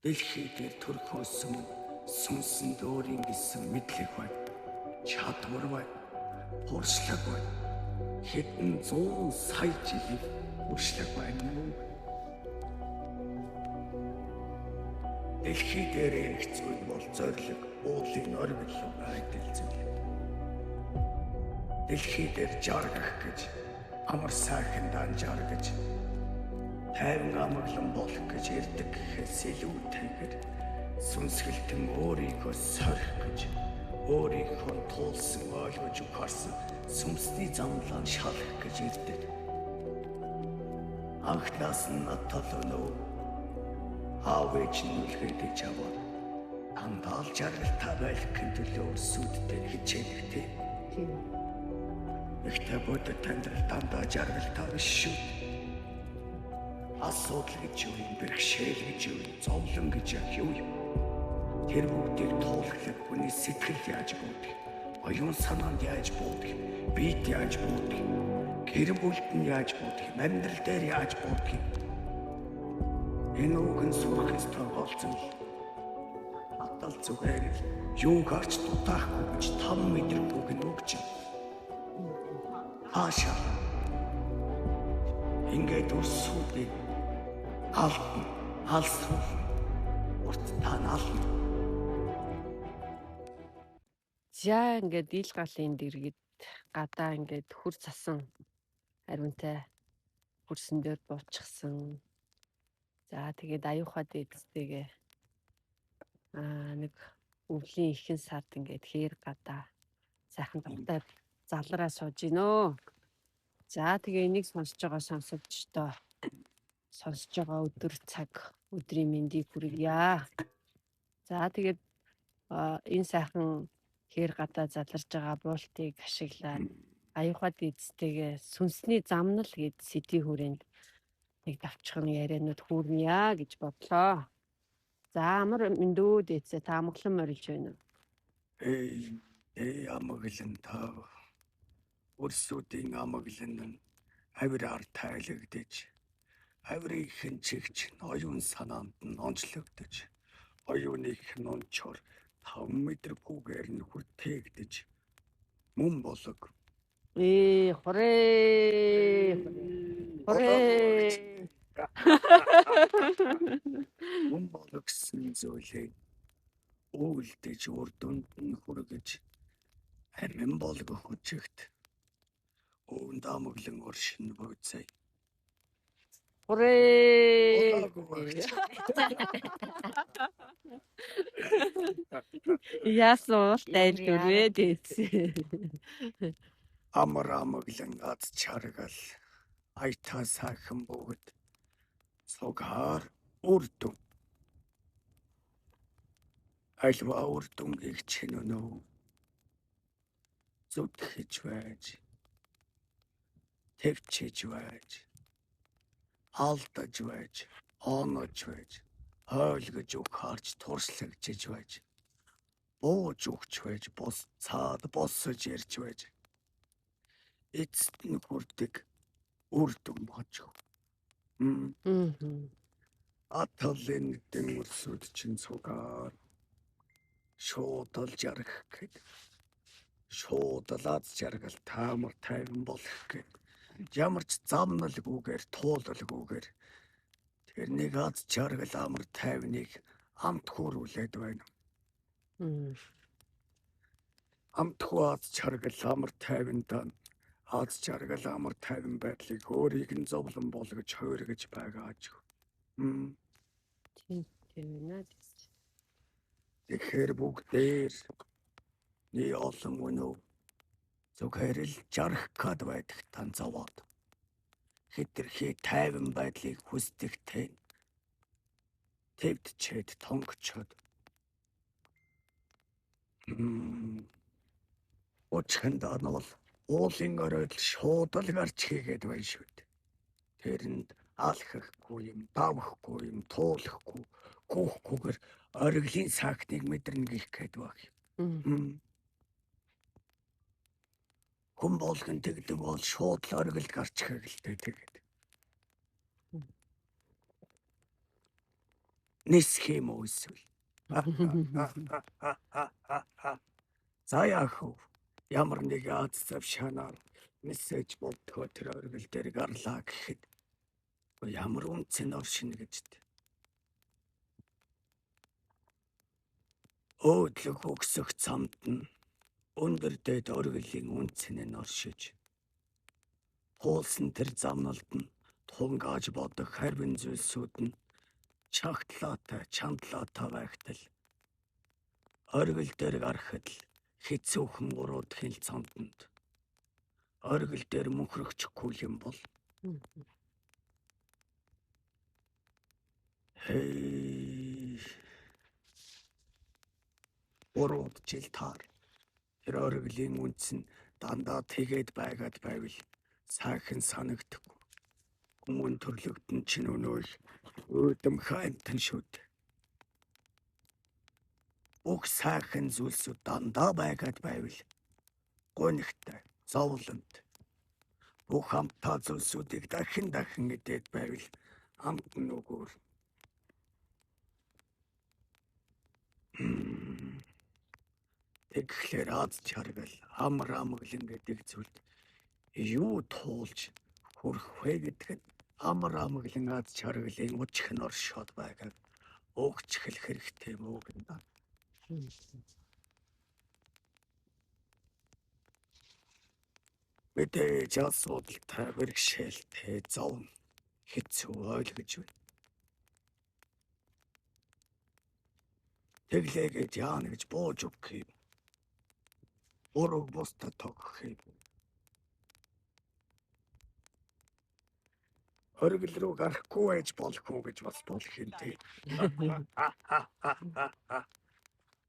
Дэлхий дээр төрхөөсөн сүнсэн өөрийн гэсэн мэдлэг бай. Чадвар бай. Туршлага бай. Хэдэн 100 сая жилийн туршлага байна мөн. Дэлхий дээр хэрэгцээ бол зориг уулын оргил байдал зүйл. Дэлхий дээр жаргах гэж амар сайхан данжаргаж тайван амглан болох гэж ирдэг гэхээс илүүтэйгээр сүнсгэлтэн өөрийгөө сорих гэж өөрийнхөө туулсан ойлгож ухаарсан сүнсний замлан шалах гэж ирдэг. Анхнаас нь натал өнөө аав ээж нь үлгээдэж аваад андал жаргалтай байх төлөө өрсүүдтэй хичээлэгтэй. Ихтэй бодод тандрал дандаа жаргалтай биш шүү. Асуудал гэж юу юм, бэрхшээл гэж юу юм, зовлон гэж юу юм. Тэр бүгдийг туулах хүний сэтгэл яаж буудах, оюун санаанд яаж буудах, биед яаж буудах, гэр бүлд нь яаж буудах, амьдрал дээр яаж буудах. Энэ үгэн сурах ёстой болсон л. Атал зүгээр л юу гарч дутаахгүй гэж 5 мэдрэггүй гэн өгч. Хаашаа ингээд өрсүүдийг алдна, алсруул, урт танаална. За ингээд ил галын дэргэд гадаа ингээд хүр цасан хариунтай хөрсөн дээр буучсан. За тэгээд аюухад эцтэйгээ нэг өвлийн ихэнх сард ингээд хээр гадаа сайхан дуртай залраа сууж гинөө. За тэгээ энийг сонсож байгаа сонсогчдоо сонсож байгаа өдөр цаг өдрийн мэндийг хүргье. За тэгээд энэ сайхан хээр гадаа заларж байгаа буултыг ашиглаад аюухад эцтэйгээ сүнсний замнал гэд сэдвийн хүрээнд нэг давчхан яриануд хүрнэе гэж бодлоо. За амар мэндүүд эцээ та амглан морилж байна уу? Амглан тав. Өрсүүдийн амглан нь авираар тайлагдаж, авирын чигч оюун санаанд нь онцлогдож, оюуных нь онцоор 5 мэдрэггүйгээр нь хүртээгдэж мөн болог. Хорээ. Мөн болог гэсэн зүйлээ үйлдэж үр дүнд нь хүргэж амин болго хүчигт өвөнд амглан оршин бууцай. Хорээ. Яасан тайлбарвэ дэцээ. Амар амглан аз чаргал айтаа сайхан бөгд сугаар үрдүн. Альва үрдүнгийг чинөнөө зүтгэж байж, төвчж байж, алдаж байж, онож байж, ойлгож ухаарч туршлагажж байж, бууж өгч байж, бос цаад босож ирж байж. Эцэст нь хүрдэг үрдүн бож. Аталын дэнгэрсүүд чин сугаар шуудал жаргах гэд. Шуудал аз жаргал таамар тайван болох гэд. Ямар ч замналгүйгээр туулалгүйгээр тэрнийг аз жаргал амар тайвныг амт хүрүүлээд байна. Амтхүү аз жаргал амар тайвнтаа аз жаргал амар тайван байдлыг өөрийг нь зовлон болгож хувиргаж байгаа аж. Тэгэхээр бүгдээр ни олон өнөө зүгээр л жарах гад байдаг танцаваад хэтэрхий тайван байдлыг хүсдэгтэй тэвдчээд тонгочоод очхандаа нь бол уулын оройд шуудал гарч хийгээд байна шүү дээ. Тэрэнд алхахгүй юм, давхгүй юм, туулахгүй, гүйхгүйгээр ориглын саахныг мэдэрнэ гэх гээд баг. Хүн болгон тэгдэг бол шууд л ориглд гарч хийгэлтэй тэгээд. нисэх юм уу эсвэл? За яах вэ? Ямар нэг аз завшаанаар мессеж болтгоо тэр оргил дээр гарлаа гэхэд ямар үнцэн оршин гэж. Өөдлөг өгсөх цамд нь өндөр дэд оргилийн үнцэн нь оршиж. Хуулсан тэр замналд нь тунгааж бодох харвин зүйлсүүд нь чагтлаатай, чандлаатай байгтал. Оргил дээр гарахад л хэцүүхэн уруудхын цамданд. Оргил дээр мөнхрөгчихгүй юм бол. Хей. Урууд жил таар. Тэр оргилийн үнц нь дандаа тэгээд байгаад байвал сайхан санагдахгүй. Өмнө төрлөختөн чинь өнөөл өөдөм хаймтан шүд. Бүх сайхан зүйлсүүд дандаа байгаад байвал гонигтай, зовлонт. Бүх хамтаа зүйлсүүдийг дахин идээд байвал амт нүгүүр. Тэгэхээр аз жаргал, амар амгалан гэдэг зүйлд юу туулж хүрэх вэ гэдгэд амар амгалан аз жаргалын уучх нь оршоод байгааг өгч хэлэх хэрэгтэй юм уу гэнэ. Мэдээж асуудалтай бэрхшээлтэй зовн хэцүү ойлгож байна. Тэглээгээд яана гэж бууж өгөх юм. Ураг бусдад тогох юм. Оргил руу гарахгүй байж болохгүй гэж бас болох юм тий.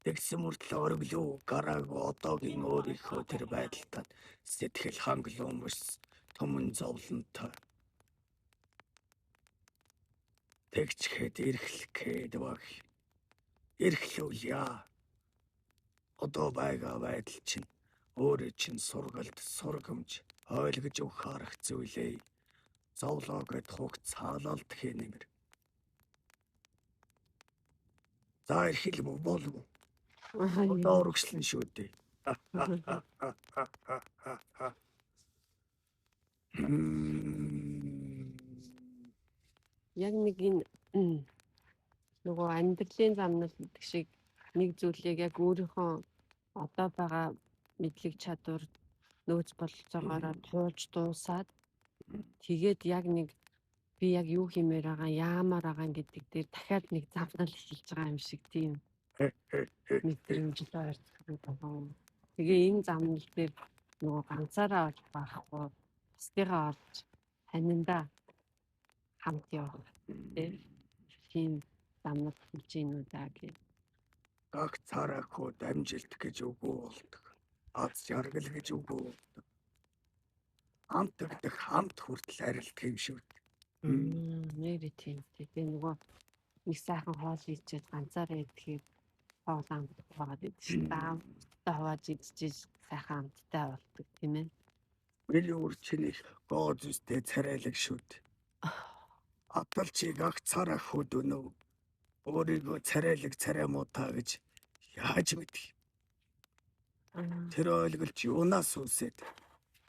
Тэгсэн мөртлөө оргил руу гараагүй одоогийн өөрийнхөө тэр байдалтад сэтгэл хангалуун мөс түмэн зовлонтой. Тэгчгээд эрхлэх гээд баг. Эрхлүүлье. Одоо байгаа байдал чинь өөрөө чинь сургалт, сургамж, ойлгож өгөх арга зүйлээ. Зовлоогод хугацаалалт хийнэмэр. За эрхэл болов. Одоо урагшлан шүү дээ. Яг нэг энэ нөгөө амьдралын замнал гэдэг шиг нэг зүйлийг яг өөрийнхөө одоо байгаа мэдлэг чадвар нөөц бололцоогоороо туулж дуусаад тэгээд яг нэг би яг юу хиймээр байгаа, яамаар байгаа гэдэг дээр дахиад нэг замнал эхэлж байгаа юм шиг тийм мэдрэмжтэй ойрцох байгаа. Тэгээ энэ замнал дээр нөгөө ганцаараа олж барахгүй, бусдыгаа олж танинда хамт явах тийм замнал хийж гинүү даа гэх. Гаг царахуу дамжилт гэж үгүй болдог. Аз жаргал гэж үгүй болдог. Хамтдах хамт хүртэл арилдах юм шүү. Нэр тийм. Тэгээ нөгөө нэг сайхан хоол хийчихэд ганцаараа идэхээр хоол амтдаг байгаа гэдэг чинь даамттай хувааж идчихэж сайхан амттай болдог тийм ээ. Миний үрчнийг гоозүстэй царайлаг шүү. Атал чи гаг царахуу дөнөө. Өөрийгөө царайлаг царай муудаа гэж яаж мэдэх? Тэр ойлголт юунаас үсээд?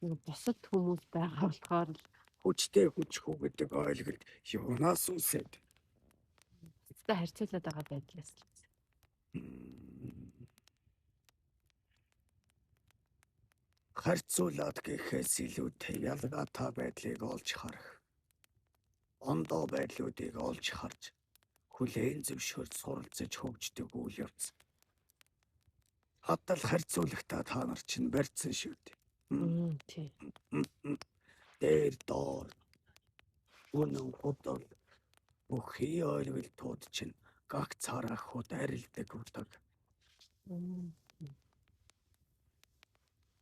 Бусад хүмүүс байгаа болохоор л Хүчтэй хүчгүй гэдэг ойлголт юунаас үсээд? бусдад харьцуулаад байгаа байдлаас л. Харьцуулаад гэхээс илүүтэй ялгаатай байдлыг олж харах. Ондоо байдлуудыг олж харж хүлээн зөвшөөрч суралцаж хөгждөг үйл явц. Хатал харьцуулагтаа та нар чинь барьцсан шүү дээ. Тийм. Дээр доор үнэн худал бүхий ойлголтууд чинь гаг царахууд арилдаг удаг.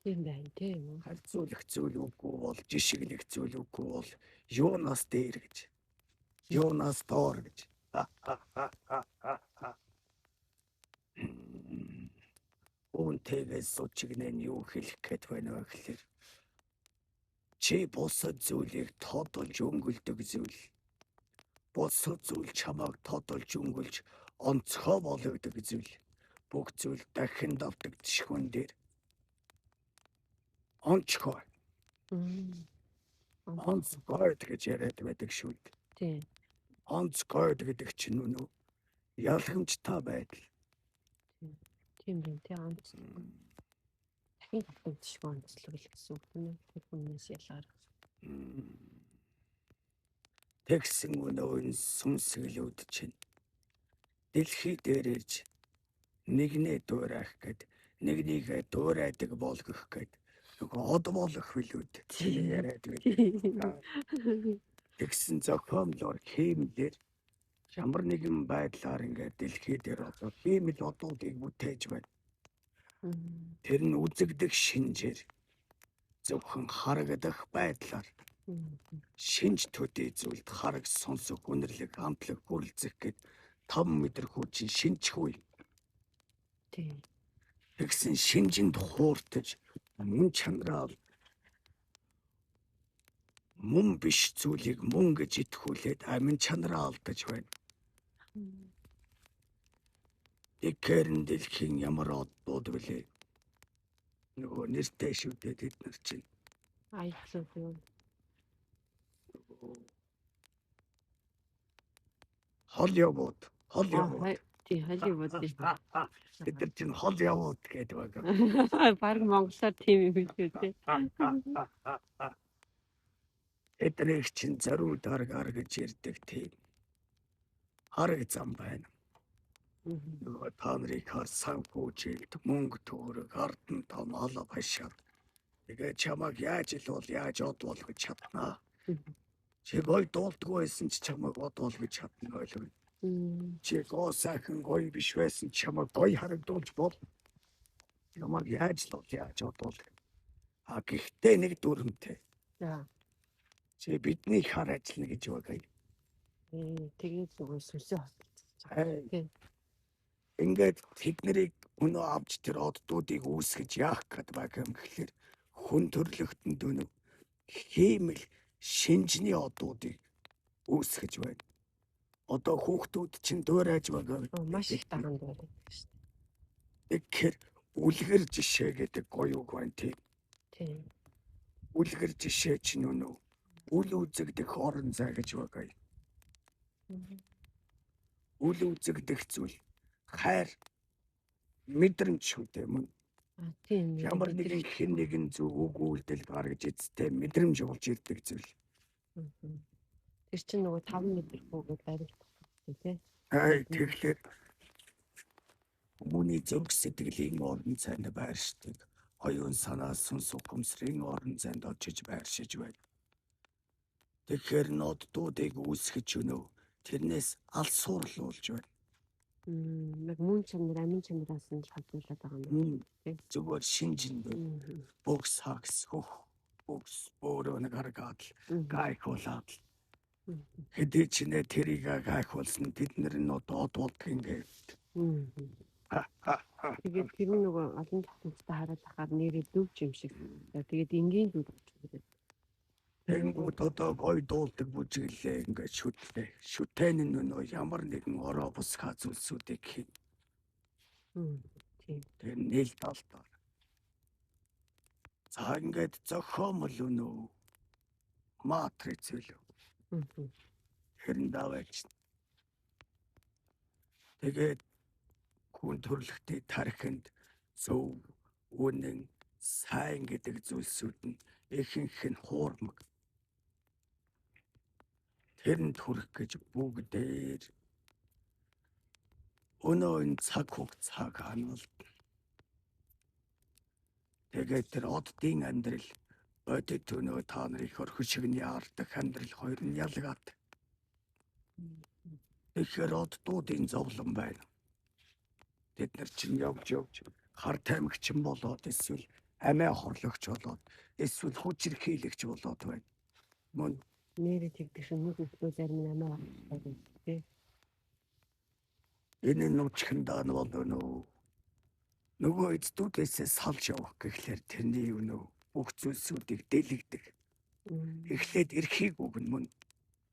Тийм байна тийм. Харьцуулах зүйл үгүй бол жишгэлэх зүйл үгүй бол юунаас дээр гэж. Юунаас доор гэж. Үүнтэйгээс сучигнэн юу хэлэх гээд байна вэ гэхээр чи бусад зүйлийг тодолж өнгөлдөг зүйл. босоо зүйл чамайг тодолж өнгөлж онцгой болгодог зүйл. Бүх зүйл дахин давтагдчихгүй дээр. Онцгой. Онцгой гэж яриад байдаг шүү. Тийм. Онцгой гэдэг чинь үнэ. Ялгамжтай байдал. Тийм байна тий онц. Дахин давтагдчихгүй онцлог л гэсэн үг нэ. Тэр хүнээс ялгаар. Тэгсэн өнөө сүнсгэлүүд чинь дэлхий дээр ирж нэгнээ дуурайх гэд нэгнийгээ дуурайдаг болгох гэд нөгөө од болох билүүд яриад байдаг. Тэгсэн зохиомлоор хиймлэр ямар нэгэн байдлаар ингээд дэлхий дээр одоо ийм л одуудыг бүтээж байна. Тэр нь үзэгдэх шинжээр зөвхөн харагдах байдлаар шинж төдий зүйлд хараг сонсох үнэрлэг амтлаг бүрэлцэх гэд 5 метр хүчин шинжгүй. Тийм. Тэгсэн шинжинд хууртаж мөн чанараа мөн биш зүйлийг мөн гэж итгүүлээд амин чанараа алдаж байна. Тэгэхээр нь дэлхийн ямар одууд вүлээ. Нөгөө нэртэй шүү дээ тэд нар чинь. Аяглал юу? Холливуд. Тийм Холливуд. Бид нар чинь Холливуд гэдэг байгаа. Баг монголоор тийм юм шүү дээ. Эдрэг чинь зориуд аргаар гэж ярьдаг тийм. Хараг зам байна. Нөгөө та нарыг харсан гүйжилт мөнгө төгрөг ардын том алав хашаад. Тэгээ чамайг яаж л бол яаж од болгож чаднаа. Чи гой дуулдгүй байсан ч чамайг од болгож чадна ойлгүй. Чи гоо сайхан гой биш байсан чамайг гой харагдуулж бол. Чамайг яаж л бол яаж од болгох. А гэхдээ нэг дүрмтэй. За. Чи бидний хар ажиллана гэж байгаа. Тэгээд нөгөө сүнсээ хосолцсон. Ингээд тэднийг өнөө авч тэр оддуудыг үүсгэж яах гээд байгаа юм гэхэлэр хүн төрлөختөнд өнөө хиймэл шинжний оддуудыг үүсгэж байна. Одоо хүүхдүүд чинь дуурайж байгаа. Маш их даганд байдаг шүү дээ. Тэгэхээр үлгэр жишээ гэдэг гоё үг байна тийм. Тийм. Үлгэр жишээ чинь өнөө үл үзэгдэх орон зай гэж байгаа. Үл үзэгдэх зүйл хайр мэдрэмж шүү дээ мөн. Тийм. Ямар нэгэн хэн нэгэн зүг үг үйлдэл гаргаж эцтэй мэдрэмж болж ирдэг зүйл. Тэр чинь нөгөө 5 метр хүүгээд барилддаг тий. Тэгэхээр хүмүүний зөв сэтгэлийн орон зайд байршдаг. Оюун санаа сүнс ухамсарын орон зайд очиж байршиж байна. Тэгэхээр ноддуудыг үүсгэж өнөө тэрнээс алсуурлуулж байна. Нэг мөн чанар амин чанараас нь хамтуулаад байгаа юм. Зүгээр шинжинд бокс хакс бокс өөрөө нэг харгаад гайхуулаад хэдий ч нэ тэрийг гайхуулсан тэд нар нь одоо од болдго ингээд. Тэгээд тэр нөгөө олон татамжтай хараад ахаар нэрээ дөвч юм шиг. Тэгээд энгийн зүйл болчихсон. Тэнгүүд одоо гой дуулдаг бүжиглээ ингээд шүтлээ. Шүтэн нь нөө ямар нэгэн ороо бусгаа зүйлсүүдийг хий. Тийм. Тэр нээл талдаар. За ингээд зохиомл өнөө матриц үлээ. Хэрэн даваач. Тэгээд хүн төрлөختний тархинд зөв үнэн сайн гэдэг зүйлсүүд нь ихэнх нь хуурмаг. Тэрэнд хүрэх гэж бүгдээр өнөө энэ цаг хугацааг хануулна. Тэгээд тэр оддын амьдрал бодит өнөө та нарыг орхишигний ардах амьдрал хоёр нь ялгаад. Тэгэхээр оддуудын зовлон байна. Тэд нар чинь явж хар тамхичин болоод эсвэл амиа хорлогч болоод эсвэл хүчирхийлэгч болоод байна. Мөн нэрээ тэгдэх шиг нэг өглөө зарим нь амиа авах тий. Энэ нүчхэндаа нь бол нөгөө эцдүүдээсээ салж явах гэхлээр тэрний бүх зүйлсүүдийг дэлгдэг. Эхлээд эрхийг өгнө мөн.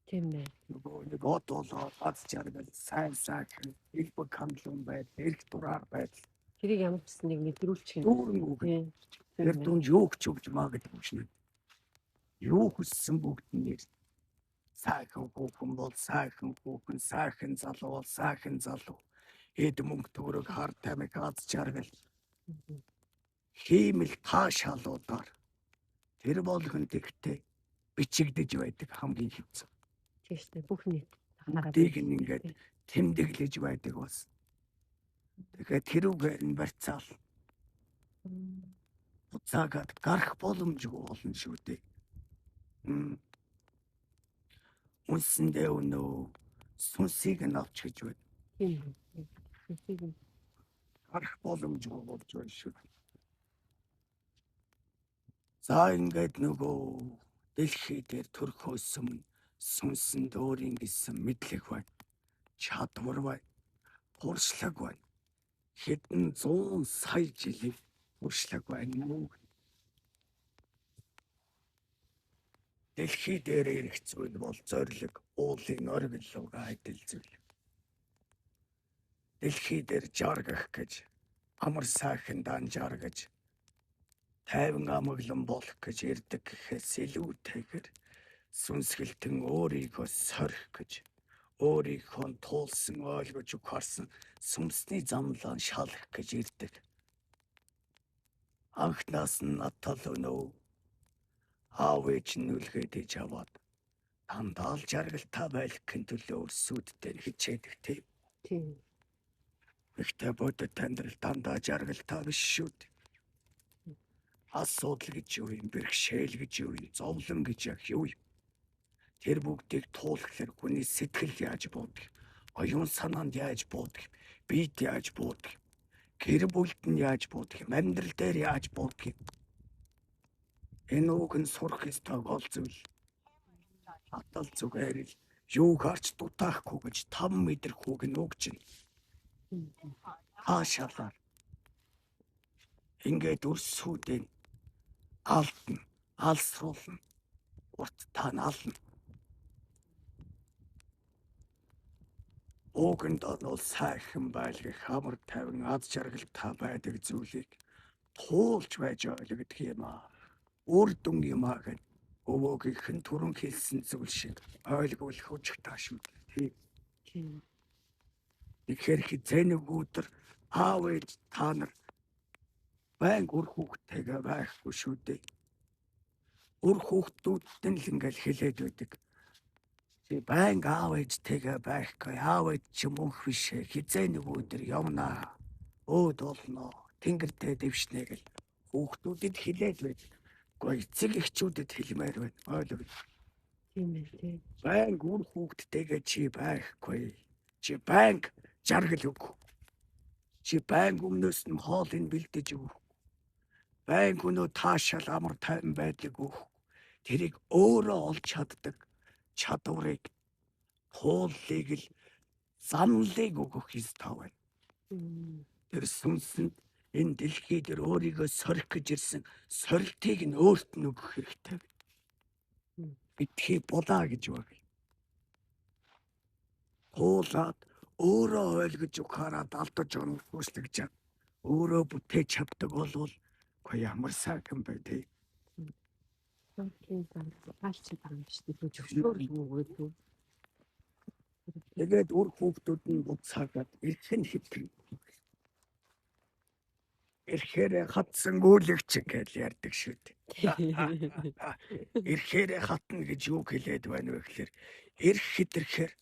Тийм ээ. Нөгөө нэг од болоо аз жаргал сайн сайхан илбэг хандлан байд эрх дураар байд Тэрийг ямар ч нэг мэдрүүлчих юм. дүүрэн үг Тийм. тэр дунд юу ч өгч магадгүй шнэ юу хүссэн бүгд нэр сайхан хүүхэн бол сайхан хүүхэн сайхан залуу бол сайхан залуу эд мөнгө төгрөг хар тамиг аз жаргал хиймэл таашаалуудаар тэр болгонд ихтэй бичигдэж байдаг хамгийн хэвцэн. Тийштэй бүх нийт хараад Бүгдийг нь ингээд тэмдэглэж байдаг бас. Тэгэхээр тэрүүгээр нь барьцаал буцаагаад гарах боломжгүй болно шүү дээ. Үнсэндээ өнөө сүнсийг нь авч гэж байна. Тийм. Гарах боломжгүй болж байна шүү. За ингээд нөгөө дэлхий дээр төрхөөс өмнө сүнсэнд өөрийн гэсэн мэдлэг байна. Чадвар байна. Туршлага байна. Хэдэн 100 сая жилийн туршлага байна мөн. Дэлхий дээр ирэх зүйл бол зориг, уулын оргил айдэл зүйл. Дэлхий дээр жаргах гэж, амар сайхан данжаргаж, тайван амглан болох гэж ирдэг гэхээс илүүтэйгээр сүнсгэлтэн өөрийгөө сорих гэж, өөрийнхөө туулсан ойлгож ухаарсан сүнсний замлаан шалах гэж ирдэг. Анхнаас нь натал өнөө аав ээж нь үлгээд иж аваад дандаа л жаргалтай байх төлөө өрсүүдтэй хичээдэг тийм. Тийм. Ихтэй бодит амьдрал дандаа жаргалтай биш шүү дээ. Асуудал гэж юу юм, бэрхшээл гэж юу юм, зовлон гэж яг юу юм. Тэр бүгдийг туулахлаар хүний сэтгэл яаж буудах, оюун санаанд яаж буудах, биед яаж буудах, гэр бүлд нь яаж буудах, амьдрал дээр яаж буудах. Энэ үг нь сурах ёстой гол зүйл. Атал зүгээр л юу гарч дутаахгүй гэж 5 мэдрэх үг нь үг чинь. Хаашаалаа. Ингээд өрсүүдэн алдна, алсруулна, урт танаална. Уганд бол сайхан байлгах, хамар тайван аз жаргалтай байдаг зүйлийг туулж байж ойлгох юм аа. Үр дүн юм аа гэж өвөөгийнхэн түрэн хэлсэн зүйл шиг ойлгох хүчтэй шүү дээ. Тийм. Тэгэхээр хизээний өдөр аав ээж та нар байнга үр хүүхдтэйгээ байхгүй шүү дээ. Үр хүүхдүүд нь л ингээл хэлээд байдаг. Чи байнга аав ээжтэйгээ байхгүй, аав ээж ч мөнх бишээ, хизээний өдөр явнаа. Өөд болно. Тэнгэртэй дэвшнэ гэл хүүхдүүдэд хэлээд байдаг. Гэхдээ эцэг эхчүүдэд хэлмээр байна. Ойлгож. Тийм ээ. Тийм. Байнга үр хүүхдтэйгээ чи байхгүй. Чи байнга жаргал өгөх. Чи байнга өмнөөс нь хоолыг бэлдэж өгөх. Байнга өнөө таашаал амар тайван байдлыг өгөх. Тэрийг өөрөө олж чаддаг чадварыг, хуулийг л замлыг өгөх ёстой байна. Тэр сүнсэнд энэ дэлхий дээр өөрийгөө сорих гэж ирсэн сорилтыг нь өөрт нь өгөх хэрэгтэй. Битгий булаа гэж баг. Хуулаад өөрөө ойлгож ухаарад алдаж онох хүслэж чад. Өөрөө бүтээж чаддаг болвол ямар сайхан бай тээ. Тийм байна. Альч байгаа юм шүү дээ. Зөвшөөр өгөөд. Тэгээд үр хүүхдүүд нь буцаагаад ирэх нь хитэн. Ирэхээр хатсан гүйлэгч гэж ярьдаг шүү дээ. Ирэхээр хатна гэж юу хэлээд байна вэ гэхээр ирэх хэтэрхээр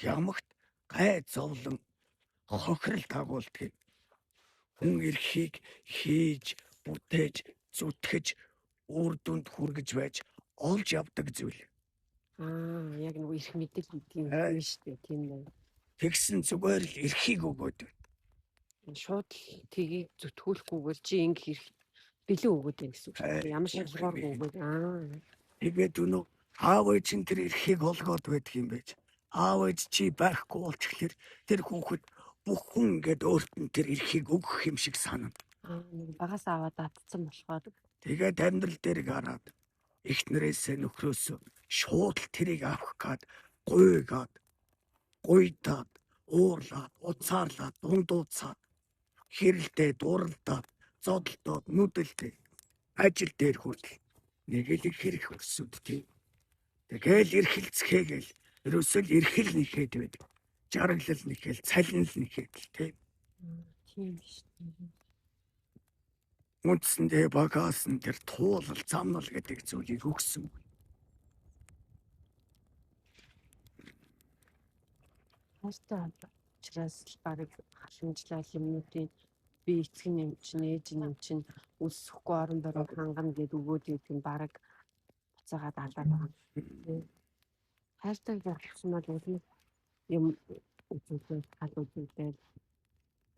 ямагт гай зовлон хохирол дагуулдаг. Хүн эрхийг хийж, бүтээж, зүтгэж, үр дүнд хүргэж байж олж явдаг зүйл. Яг нэг их мэдэл гэдэг юм шүү дээ. Тийм дээ. Тэгсэн зүгээр л эрхийг өгөөд байна. Шууд тгийг зүтгүүлэхгүйгээр чи ингэ хэрэг бэлэн өгөөд байна гэсэн үг шүү дээ. Ямар шалгуургүй өгөөд. Тэгээд өнөө аав ээж нь тэр эрхийг олгоод байдаг юм байж. Аав ээж чи байхгүй болчихлоор тэр хүүхэд бүх хүн ингээд өөрт нь тэр эрхийг өгөх юм шиг санана. Багаас аваад татсан болохоор. Тэгээд амьдрал дээр гараад Эхнэрээсээ нөхрөөсөө шууд л тэрийг авах гад гуйгаад, гуйдаад, уурлаад, уцаарлаад, дундууцаад, хэрэлдээ, дууралдаад, зодолдоод, нүдэлдээ, ажил дээр хүртэл нэг л их хэрэг өсөд тийм. Тэгэл эрхэлцгээгээл ерөөсөө л эрхэл нэхэд байдаг. Жаргалал нэхэл, цалинл нэхэд л тийм. Тийм шүү дээ. Үндсэндээ багаасан тэр туулал, замнал гэдэг зүйлийг өгсөн. Хааштай учраас л барыг халамжлал юмнуудын би эцэг нэм чинь, ээж нэм чинь өсөхгүй орон бороо хангана гэдэг өгөөд идэг нь бараг буцаагаад алаад байгаа юм. Хааштай болсон бол юм үзүүлээд гал үзүүлээд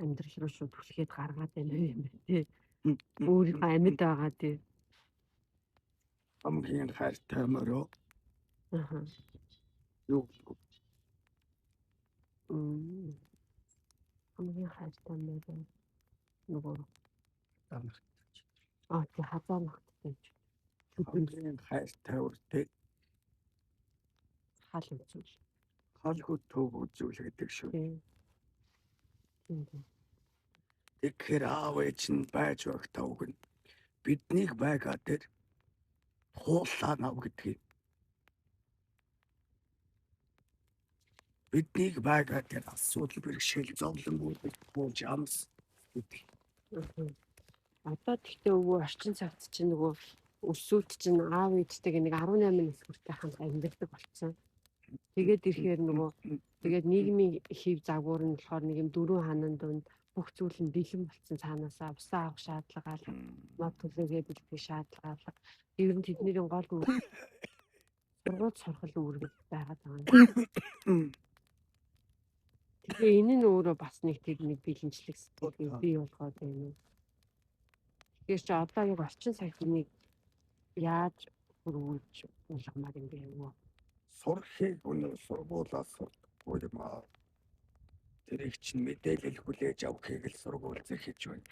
амьдрал руу шууд түлхээд гаргаад байна юм байна тий. Өөрийнхөө амьд байгаа тий. Хамгийн хайртай мөрөө Аха. юу Хамгийн хайртай мөрөө нөгөө амарч. тий хазаа ногттой ч Хамгийн хайртай үртэй хал үзүүл. халгуу төв үзүүл гэдэг шүү. Тий. Тэгэхээр аав ээж нь байж багтаа үг нь биднийг байгаа дээр туулаа нав гэдгийг. Биднийг байгаа дээр асуудал бэрхшээл зовлон бууж амс гэдэг. Одоо тэгтээ өвөө орчин цагт чинь нөгөө өсвөлт чинь аав ээжтэйг нэг 18 нас хүртэл хамт амьдардаг болсон. Тэгээд ирэхээр нөгөө тэгээд нийгмийн хэв загвар нь болохоор нэг юм 4 ханан дунд бүх зүйл нь бэлэн болсон цаанаасаа усаа авах шаардлага алга, мод төлөөгээ бэлтгэх шаардлага алга. Ер нь тэдний гол сургууль сурхал үүрэг байгаад байгаа. Тэгээ энэ нь өөрөө бас нэг тэр нэг бэлэнчлэг сэтгэл бий болгоод байна. Тэгэхээр чи одоо яг орчин цагтныг яаж хөрвүүлж болгомаар юм бэ юу? Сурхийг өнөө сургуулаас сурдаггүй юм аа. Тэрийг чинь мэдээлэл хүлээж авахыг л сургууль зэхэж байна.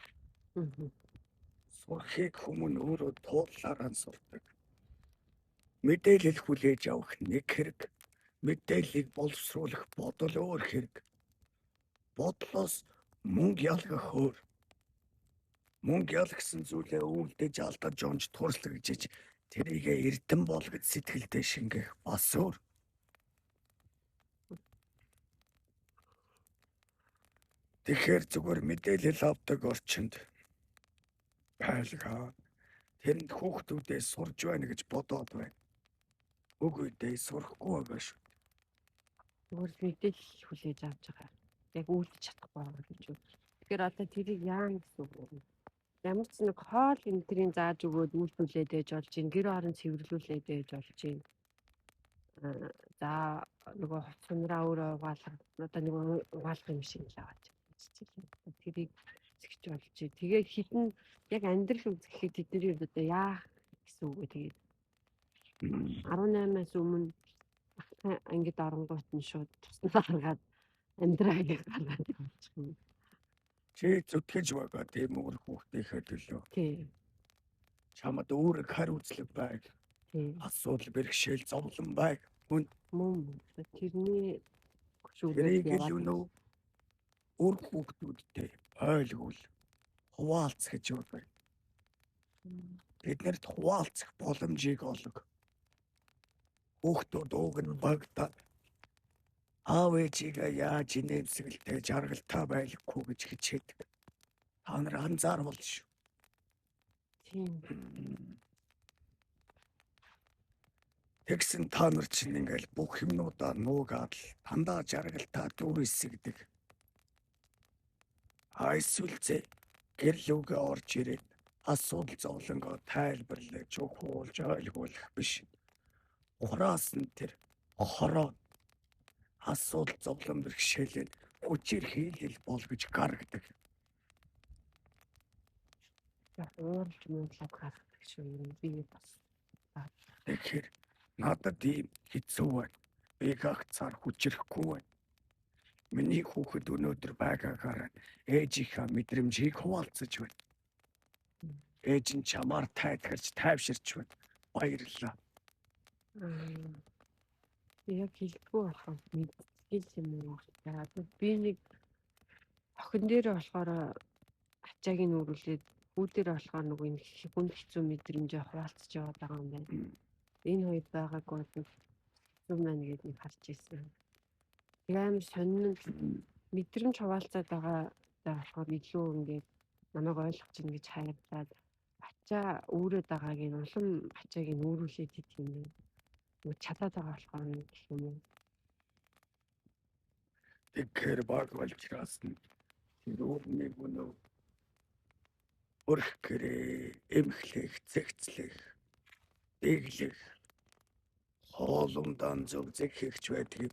Сурхийг хүмүүн өөрөө туулаараа сурдаг. Мэдээлэл хүлээж авах нэг хэрэг, мэдээллийг боловсруулах бодол өөр хэрэг. Бодлоос мөнгө ялгах өөр. Мөнгө ялгсан зүйлээ өвлдөж алдаж онж туршлагажиж тэрийг эрдэн болгож сэтгэлдээ шингэх бас өөр. Тэгэхээр зүгээр мэдээлэл авдаг орчинд байлгаа тэрэнд хүүхдүүдээ сурж байна гэж бодоод байна. Үгүй дээ сурахгүй байгаа шүү. Зүгээр мэдээлэл хүлээж авч байгаа. Яг үйлдэж чадахгүй байгаа гэж үү. Тэгэхээр одоо тэрийг яана гэсэн үг юм. Ямар ч нэг хоол энтрийн зааж өгөөд үйлдүүлээд ээж болж гин гэр орон цэвэрлүүлээд ээж болж гин. За нөгөө хувцсанараа өөрөө угаалгах одоо нэг угаалгах юм шиг л аваад. Тэрийг зэгч болж гин. Тэгээд хитэн яг амьдрал үзэхэд тэдний одоо яах гэсэн үг вэ тэгээд 18-аас өмнө ангид оронгууд нь шууд туснаа гаргаад амьдраа гэж гаргаад явчих юм. Чи зүтгэж байгаа тийм өөр хүүхдийнхээ төлөө. Тийм. Чамд үүрэг хариуцлага байг. Тийм. Асуудал бэрхшээл зовлон байг. Мөн тэрний тэрийг л өнөө өөр хүүхдүүдтэй ойлгуул хуваалцах гэж байна. Биднэрт хуваалцах боломжийг олго. Хүүхдүүд уг нь багтаа аав ээжигээ яаж инээмсэгэлтэй жаргалтай байлгүй гэж хичээдэг. Та нар анзаарвал шүү. Тийм. Тэгсэн та нар чинь ингээл бүх юмнуудаа нуугаад л дандаа жаргалтай дүүрээсгдэг. Эсвэл гэрлүүгээ орж ирээд асуудал зовлонгоо тайлбарлаж өгүүлж ойлгуулах биш. Ухраас нь тэр хороо асуудал зовлон бэрхшээлээ хүчээр хийлэл болгож гаргадаг. Уурж мөндлөг гаргадаг шүү юм би бас. Тэгэхээр надад ийм хэцүү байна. Би гагцаар хүчрэхгүй байна. Миний хүүхэд өнөөдөр байгаагаар ээжийнхаа мэдрэмжийг хуваалцаж байна. Ээж нь чамаар тайлгарч тайвширч байна. Баярлалаа. Яг хэлдэггүй болохоор мэдтгэл юм уу. За би нэг охин дээр болохоор ачааг нь үргэлээд үүдээр болохоор нөгөө нэг хүн хэцүү мэдрэмжээ хуваалцаж яваад байгаа юм байна. Энэ хоёр байгаагүй бол хэцүү маань гэдэг нэг харж ирсэн. Яг амар сонин мэдрэмж хуваалцаад байгаа болохоор илүү ингээд намайг ойлгож чинь гэж хайрлаад ачаа өөрөөд байгааг нь улам ачааг нь өөрүүлээд идэх юм байна. Нөгөө чадаад байгаа болохоор гэх юм уу. Тэгэхээр баг болчихроос нь тэрүүрний өнөө өрх гэрээ эмхлэх, зэгцлэх, дэглэх, хоолундаа зөв зэгхэгч байдгийг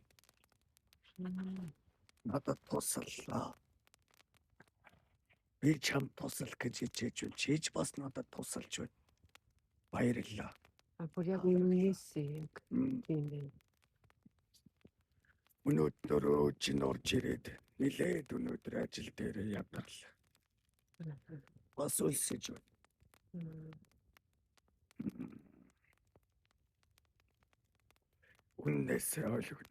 надад тусаллаа. Би чам тусал гэж хичээж байна. Чиж бас надад тусалж байна. Баярлалаа. Бүр яг юмнээс юм байна. Өнөөдөр чинь орж ирээд нилээд өнөөдөр ажил дээр явдарлаа. Бас үлсэж байна. Үннээсээ ойлгоно.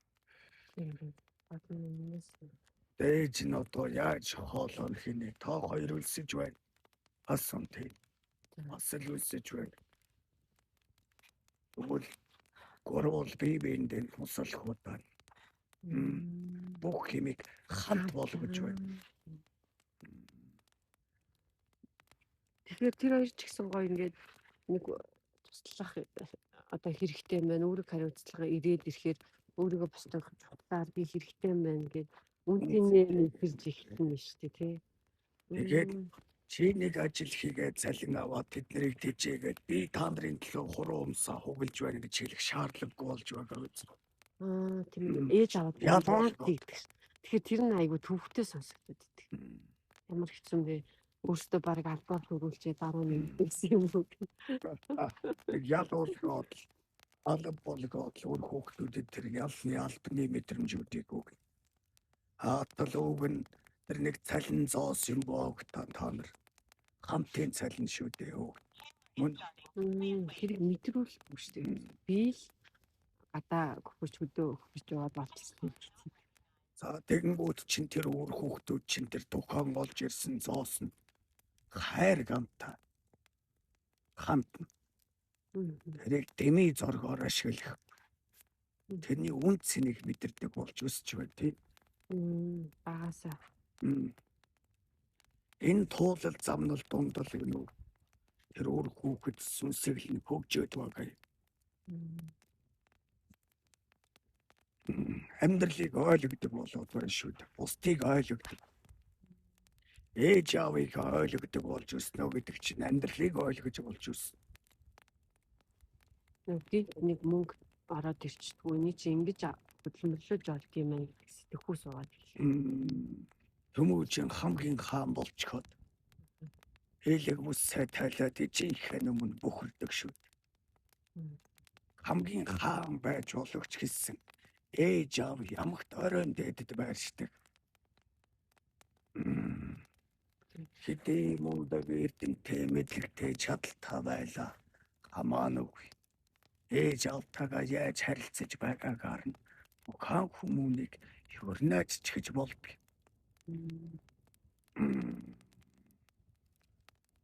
Дээж нь одоо яаж хоолоор хийнэ? Та хоёр үлсэж байна. Бас үнтэй. Бас л үлсэж байна. Тэгвэл гурвал бие биендээ тусалах удаа. Бүх хэмиг хамт болгож байна. Тэгэхээр тэр хоёр ч гэсэн гоё ингээд нэг туслах одоо хэрэгтэй байна. Өөрөг хариуцлага ирээд ирэхээр өөрийгөө босдох чухлаар би хэрэгтэй байна гэд үнтийнээ мэдэрж эхэлнэ шүү дээ тий. Тэгээд чи нэг ажил хийгээд цалин аваад тэднийг тэжээгээд би та нарын төлөө хуруу өмсө хугалж байна гэж хэлэх шаардлагагүй болж байгаа үз. Тийм ээж аваад ялгаатай гэдэг. Тэгэхээр тэр нь айгүй төвхтэй сонсогдод идэг. Ямар хэцүү бэ? Өөртөө баг албаар хөрүүлчээ дараа нь гэсэн юм уу? Ялуулгоод алба болгоод өөр хүүхдүүдэд тэр ялны албаны мэдрэмжүүдийг өг. Хаатал үг нь тэр нэг цалин зоос юм боог та нар хамтын цалин шүү дээ. Мөн хэрэг мэдрүүлэхгүй шүү дээ. Би л гадаа хөвч хөдөө хөвч яваад болчихсон. За тэгэнгүүт чин тэр өөр хүүхдүүд чин тэр тухайн болж ирсэн зоос нь хайр гамтаа хамт тэрийг дэмий зоргоор ашиглах. Тэрний үн цэнийг мэдэрдэг болж өсч байна тийм. Багасаа. Энэ туулал замнал дундал юу тэр өөр хүүхэд сүнсэглэн хөгжөөд байгаа юм. Амьдралыг ойлгодог болоод байна шүү дээ. Бусдыг ойлгодог. Ээж аавыг ойлгодог болж өснө гэдэг чинь амьдралыг ойлгож болж өснө. Би нэг мөнгө ороод ирчихдгүй. Эний чи ингэж хөдөлмөрлөж олд юм аа гэж сэтгэхүй суугаад ирлээ. Төмөөжин хамгийн хаан болчиход хэлэг ус сай тайлаад ижийнхэн өмнө бөхөрдөг шүү. Хамгийн хаан байж болгоч гэсэн ээж аав ямагт оройн дээдэд байршдаг. Хэдий мундаг эрдэнтэй мэдлэгтэй чадaltaй байлаа. Хамаагүй. Ээж аавтайгаа яаж харилцаж байгаагаар нь хаан хүмүүнийг хөрнөөж чигж болбий.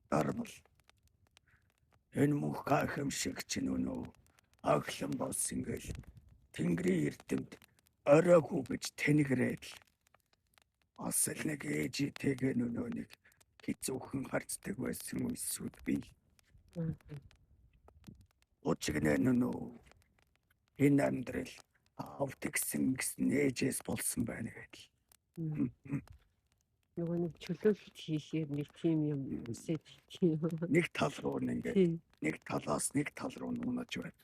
Дарбал энэ мөнх гайхамшиг чинь өнөө аглан бос ингээл Тэнгэрийн эрдэмт оройгүй гэж тэнэгрээд л бас л нэг ээжтэйгээ өнөө нэг хэцүүхэн харцдаг байсан үсүүд би. Учигнээ өнөө энэ амьдрал автгсэн ээжээс болсон байна гэдэл. Нөгөө нэг чөлөөлөлт хийхээр нэг тийм юм үсээд тийм. Нэг тал руу ингээд нэг талаас нэг тал руу нуунаж байна.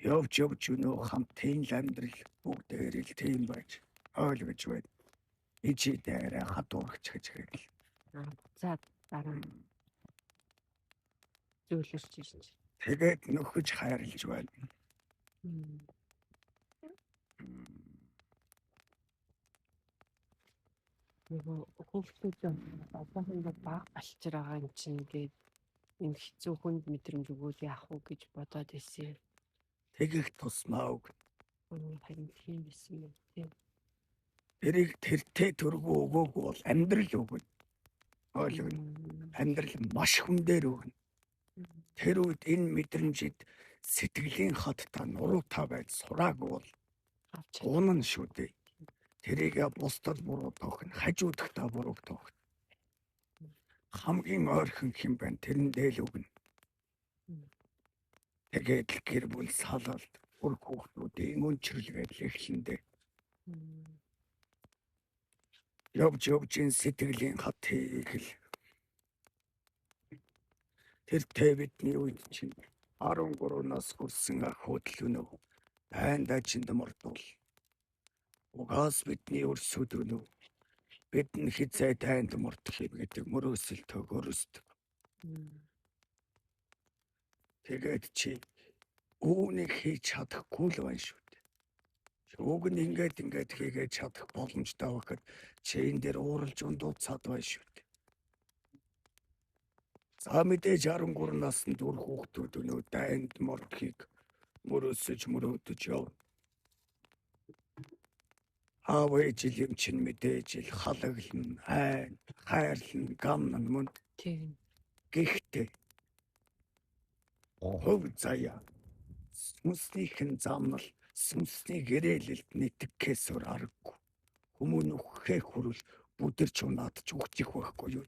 Явж өнөө хамтын амьдрал бүгдээр л тийм байж ойлгож байна. Ичи дээр хатуурч гэж хэлээ. За дараа зөвлөрч ирж. Тэгээд нөхөж хайрлаж байна. Нөгөө хөвгтүүд одоохондоо баг болчихж байгаа юм чинь ингээд энэ хэцүү хүнд мэдрэмж өгөөд яах вэ гэж бодоод ирсэн. Тэгэх тусмаа үг. Харин тийм байсан юм тийм. Тэрийг тэртээ төргөө өгөөгүй бол амьдрал өгнө. Ойлгоно. Амьдрал маш хүн дээр өгнө. Тэр үед энэ мэдрэмжид сэтгэлийн хатта нуруутай байж сураагүй бол уунан шүү дээ. Тэрийг бусдад буруу тоохно, хажуудахтаа буруу тоохно. Хамгийн ойрхон хэм байна, тэрэндээ л өгнө. Тэгээд л гэр бүл салалт, бүр хүүхдүүдийн өнчрлгээд эхлэндээ. Явж энэ сэтгэлийн хатыг л тэр тэвэдний үед чинь 13 нас хүрсэн охид өнөө дайнд ажинд мордвол угаас бидний өрсөд өнөө бидний хизээ дайнд мордох юм гэдэг мөрөөсөл төгөрөсдөг. Тэгээд чи үүнийг хийж чадахгүй л байна шүү дээ. Уг нь ингээд хийгээд чадах боломжтой байхад чи энэ дээр ууралж ундууцаад байна шүү дээ. За мэдээж 13 наснд үр хүүхдүүд өнөө дайнд мордохыг мөрөөдөж явна. Аав ээж юм чинь мэдээж л халаглан, айн, хайрлан, гамнан мөн. Тийм. Гэхдээ хувь заяа сүнснийхэн замнал, сүнсний гэрээлэлд нэтгэхээс өөр аргагүй. Хүмүүн өгөхээ хүрвэл бүдэрч унаадч өгчих байхгүй юу?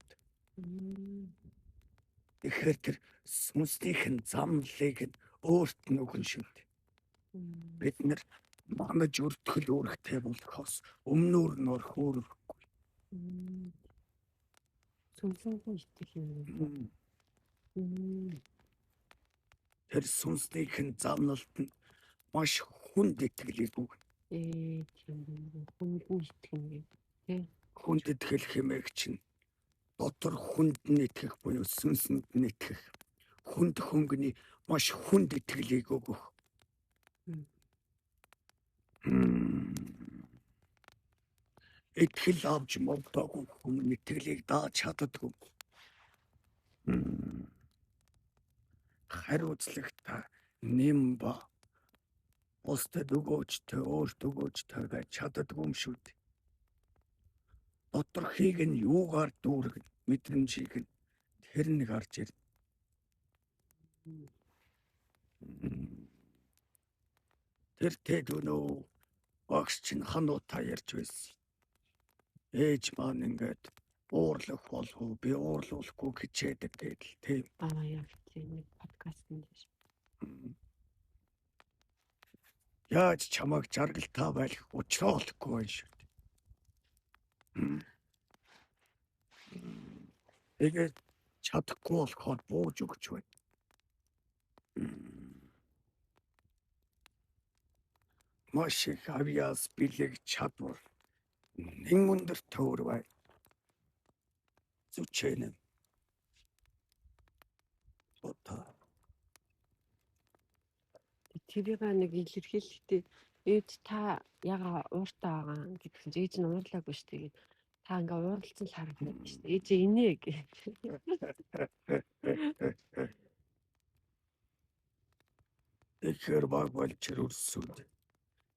Тэгэхээр тэр сүнснийхэн замналыг өөрт нь өгнө шүү дээ. Бид нэр манаж өртгөл үүрэгтэй болохоос өмнөр нөр хөөрөхгүй. Сүнсний итгэл юм. Тэр сүнснийхэн замналт нь маш хүнд итгэлийг өгнө. Тийм. Хүндгүй итгэн тийм. Хүнд итгэл хэмээх чинь дотор хүнд нь итгэх буюу сүнсэнд нь итгэх. Хүнд хөнгөний маш хүнд итгэлийг өгөх. Итгэл авч мовдоогүй хүн итгэлийг дааж чаддаггүй. Хариуцлагатай нэм ба бусдад өгөөжтэй, өөрт өгөөжтэй байж чаддаггүй юм шүү дээ. Доторхийг нь юугаар дүүргэн мэдрэмжийг нь тэр нэг харж ирнэ. Тэр тэд өнөө багш чинь хануутай ярьж байсан. Ээж маань ингээд уурлах болов уу, би уурлуулахгүй хичээдэг гэдэл тийм. Яг тийм подкаст юм дээр. Яаж чамайг жаргалтай байх учруулахгүй байна шүү дээ. Тэгээд чадахгүй болохоор бууж өгч байна. Маш их авьяас бэлэг чадвар нэн өндөр төвөр байна. Зүчэнэ. Тэрийг нэг илэрхийлэхдээ ээж та яга ууртаа байгаа гэдгсэн чинь ээж нь уурлаагүй шүү дээ. Та ингээ ууралцсан л харагдаад шүү дээ. Ээж инээ гэх. Тэгэхээр баг болж өрсөд.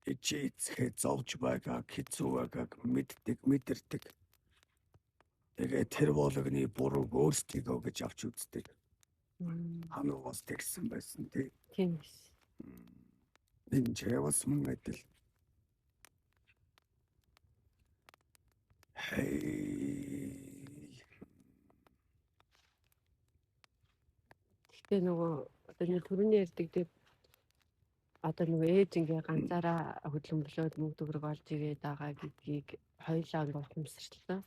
Эцгээ зовж байгааг, хэцүү байгааг мэдэрдэг. Тэгээ тэр болгоны бурууг өөрсдийгөө гэж авч үздэг. Хануугаас тэгсэн байсан тийм. Тийм. Энэ чавс мөн адил. Гэтэ нөгөө одоо нэг түрүүний ярьдаг дээр одоо нөгөө ээж ингээ ганцаараа хөдөлмөрлөөд мөнгө төгрөг олж ирээд байгаа гэдгийг хоёулаа ингээ ухамсарлаа.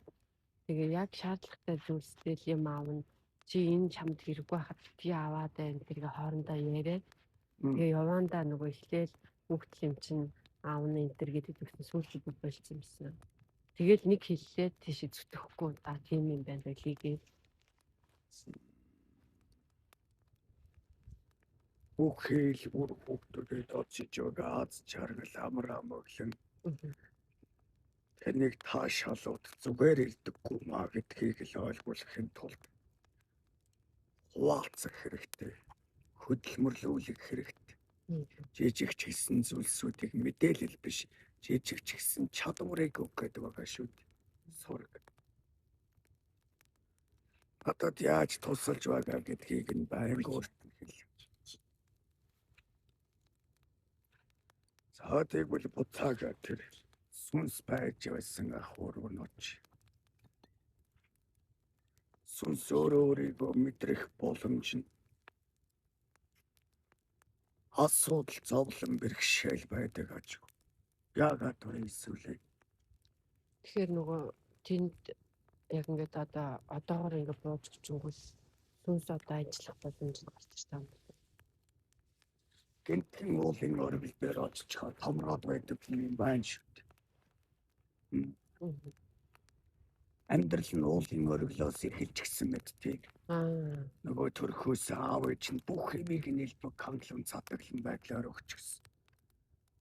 Тэгээ яг шаардлагатай зүйлсдэл юм аавна. Чи энэ чамд хэрэггүй байхад би аваад байна. Тэргээ хоорондоо яриад тэгээ явандаа нөгөө эхлээл хүүхд юм чинь аавна энэ төр гэдэг үгсэн сүүлчүүд болчихсон юмсан. Тэгэл нэг хэллээ тийш зүтгэхгүй тийм юм байна гэлийгээд Бүхэл бүр хүүхдүүдэд очиж байгаа аз жаргал амраа мөглөн. Тэнийг таашаалууд зүгээр ирдэггүй маа гэдгийг л ойлгуулахын тулд хуваалцах хэрэгтэй. Хөдөлмөрлүүлэх хэрэгтэй. Жижиг ч гэсэн зүйлсүүдийг мэдээлэл биш, жижиг ч гэсэн чадварыг өгөх гэдэг байгаа шүү дээ. Сураг. Надад яаж тусалж байгаа гэдгийг нь байнга өөрт нь хэлээ. За тэгвэл буцаага тэр сүнс байж байсан ахур өнөч. Сүнс өөрийгөө мэдрэх боломж нь асуудал зовлон бэрхшээл байдаг аж. Яагаад вэ эсвэл Тэгэхээр нөгөө тэнд яг ингээд одоогоор ингээд бууж чингүүл сүнс одоо ажиллах боломж гарч ирж байгаа юм. гэнтэн уулын оргил дээр очиж томроод байдаг юм байна шүү дээ. Амьдрал нь уулын оргилоос эхэлж гисэн мэт тийм. Нөгөө төрхөөс аав ээж нь бүх хэмийг нэлбэг хангалуун цатаглан байдлаар өгчихсэн.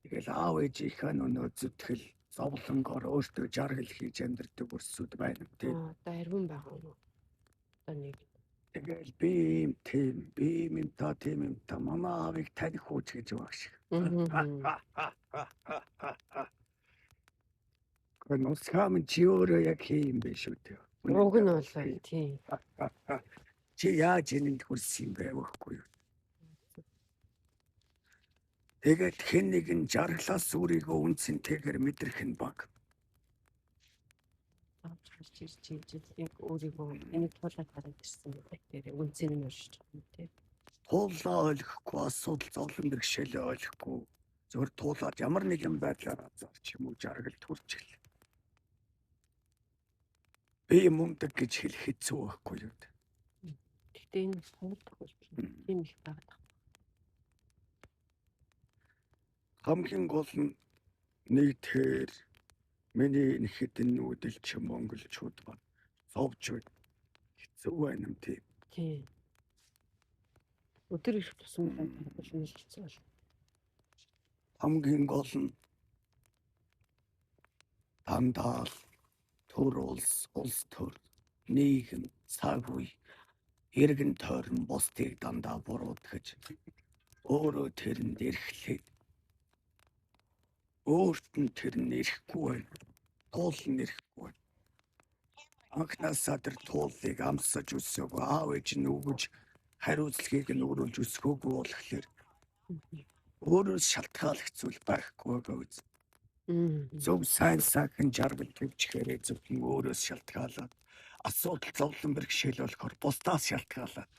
Тэгэл аав ээжийнхээ нөө зүтгэл зовлонгоор өөртөө жаргал хийж амьдрдаг өрсөд байна тийм. Одоо арвин байгаа юм уу? Одоо нэг. Тэгэл би юм та тийм юм та манай аавыг таних хууч гэж байгаа шиг. Нусхам чи өөрөө яг хийм бэ шүү дээ. Уг нь болоо тийм. Чи яаж энд хүрсэн юм бэ вэхгүй юу? Тэгээд хэн нэгэн жаргалаас өөрийгөө үнцэнтэйгээр мэдрэх нь баг. Яг өөрийгөө энийг туулаад гараад ирсэн байх дээр үнцэн нь уншиж байгаа юм тийм. Туулаа ойлгохгүй, асуудал зовлон бэрхшээлээ ойлгохгүй. Зөвхөн туулаад ямар нэгэн байдлаар азарч юм уу жаргал төрчихлээ. Би мундаг гэж хэлэх хэцүү байхгүй юу? Гэхдээ энэ суулдах бол тийм их байгаа. Хамгийн гол нь нэгдхээр миний энэ хэдэн нүүдэлч монголчууд ба зовж байна. Хэцүү байна юм тийм. Тийм. Өдөр ирэх тусам бол шинж хэцүү бол. Хамгийн гол нь дандаа төр улс төр нийгэм цаг үе иргэн тойрон бусдыг дандаа буруутгаж өөрөө тэрэнд эрхлээд өөрт нь тэр нь ирэхгүй байна. Туул нь ирэхгүй байна. Анхнаасаа тэр туулыг амсаж өсөөгөө аав ээж нь өгөж хариуцлагыг нь өөрөж өсгөөгүй болохоор өөрөөс шалтгааллах зүйл байхгүй гэж. Зөв сайн сайхан жаргал төвчгээрээ зөвхөн өөрөөс шалтгаалаад асуудал зовлон бэрхшээл болохоор бусдаас шалтгаалаад.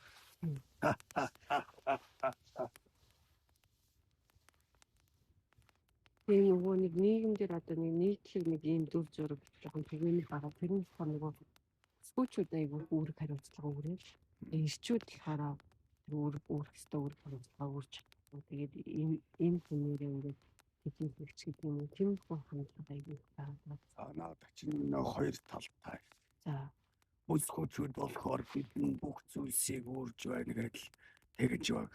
Тийм нөгөө нэг нийгэмдэр одоо нэг нийтлэг нэг ийм дүр зураг жоохон тэгмэний байгаа. Тэрний нөгөө сүүчүүд айгүй үүрэг хариуцлага өгнөж. Ирчүүд хараа үүрэг өстой үүрэг хариуцлага өгч. Тэгээд ийм хүнээрээ ингээд хэвлэгч гэдэг юм уу тийм хөө хандлага айгүй байгаа. Надад чинь хоёр талтай. За Өсгөөчүүд болохоор бидний бүх зүйлсийг үрж байна гэдэл тэгж баг.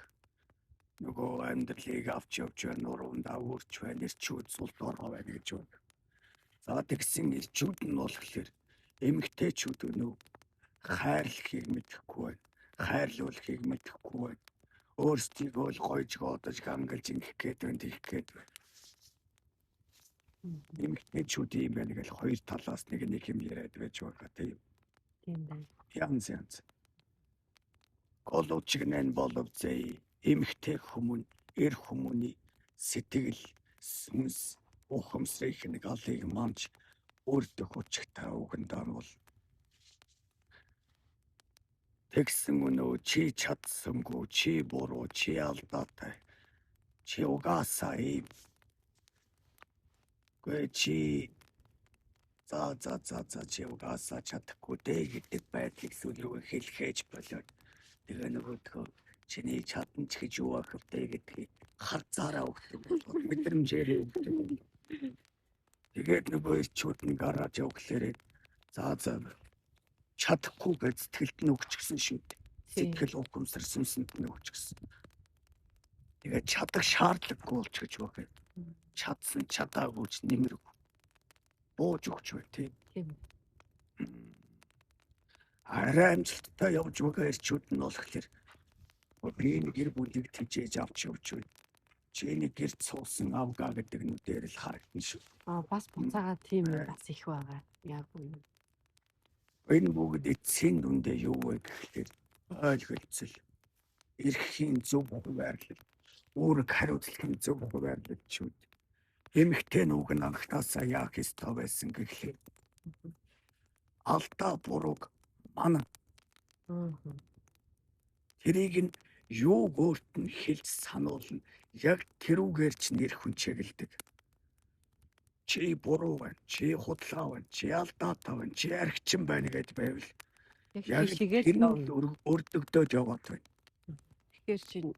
Нөгөө амьдралыг авч явж байна, нуруундаа үрж байна, ирчүүд сул доргоо байна гэж баг. За тэгсэн ирчүүд нь болохоор эмэгтэйчүүд өнөө хайрлахыг мэдэхгүй байна. Хайрлуулахыг мэдэхгүй байна. Өөрсдийгөө л гойж годож гангалж ингэх гээд байна, тийх гээд байна. Эмэгтэйчүүд юм байна гэж хоёр талаас нэг юм яриад байж байгаа тийм. тийм байна. Янз. Голочгнэн боловцээ эмэгтэй хүмүүн эр хүмүүний сэтгэл сүнс ухамсарыг нэг алыг манж өөртөө хүчтэй үгэндээ бол тэгсэн өнөө чи чадсангүй чи буруу чи алдаатай чи угаасаа ийм гэ чи за чи угаасаа чадахгүй дээ гэдэг байдлыг сүлрүү хэлхээж болоод тэгээ нөгөөдгөө чиний чадан ч гэж юу ах вэ гэдгийг харцаараа өгдөг бол мэдрэмжээр өгдөг. Тэгээд нөгөө ирчүүд нь гараад явглаарэ за чадахгүй гэж сэтгэлд нь өгчихсэн шүү дээ. Сэтгэл ухамсар сүнсэнд нь өгчихсэн. Тэгээд чадах шаардлагагүй болч гэж байна. Чадсан чадаагүй ч нэмэргүй. Бууж өгч бай тийм. арай амжилттай явж байгаа эрчүүд нь болохоор би энэ гэр бүлийг тижээж авч явж байна. Чиний гэрд суусан авга гэдэг нүдээр л харагдана шүү. Бас буцаага тийм юм бас их байгаа. Яг үнэ. Энэ бүгд эцсийн дүндээ юу вэ гэхлээр ойлголцол, эрхийн зөв байрлал, үүрэг хариуцлагын зөв байрлал шүү. Эмэгтэй нүг нь анхнаасаа яах ёстой байсан гэхлээр алдаа бурууг манан тэрийг нь юу өөрт нь хэлж сануулна. Яг тэрүүгээр ч нэр хүн чиглэдэг. Чи буруу байна, чи худлаа байна, чи алдаатай байна, чи архичин байна гэж байвал яг тэр нь өрдөгдөж яваад байна. Тэгэхээр чинь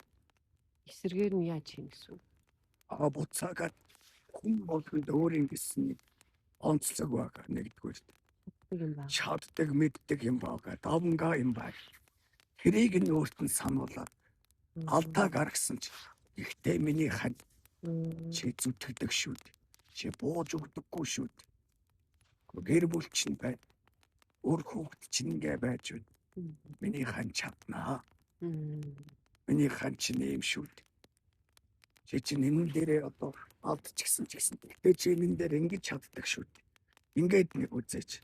эсрэгээр нь яаж хийнэ гэсэн үг? Буцаагаад хүн болгонд өөрийн гэсэн онцлог байгаа нэгдүгээр. Чаддаг мэддэг юм байгаа, давнгаа юм байна. Тэрийг нь өөрт нь сануулаад алдаа гаргасан ч ихтэй миний хань чи зүтгэдэг шүү дээ. Чи бууж өгдөггүй шүү дээ. Гэр бүл чинь байна. Өөр хүүхэд чинь ингээ байж байна. Миний хань чаднаа. Миний хань чинь юм шүү дээ. Чи чинь энэ дээрээ одоо алдчихсан ч гэсэн. Тэгтээ чи энэ дээр ингэж чаддаг шүү дээ. Ингээд нэг үзээч.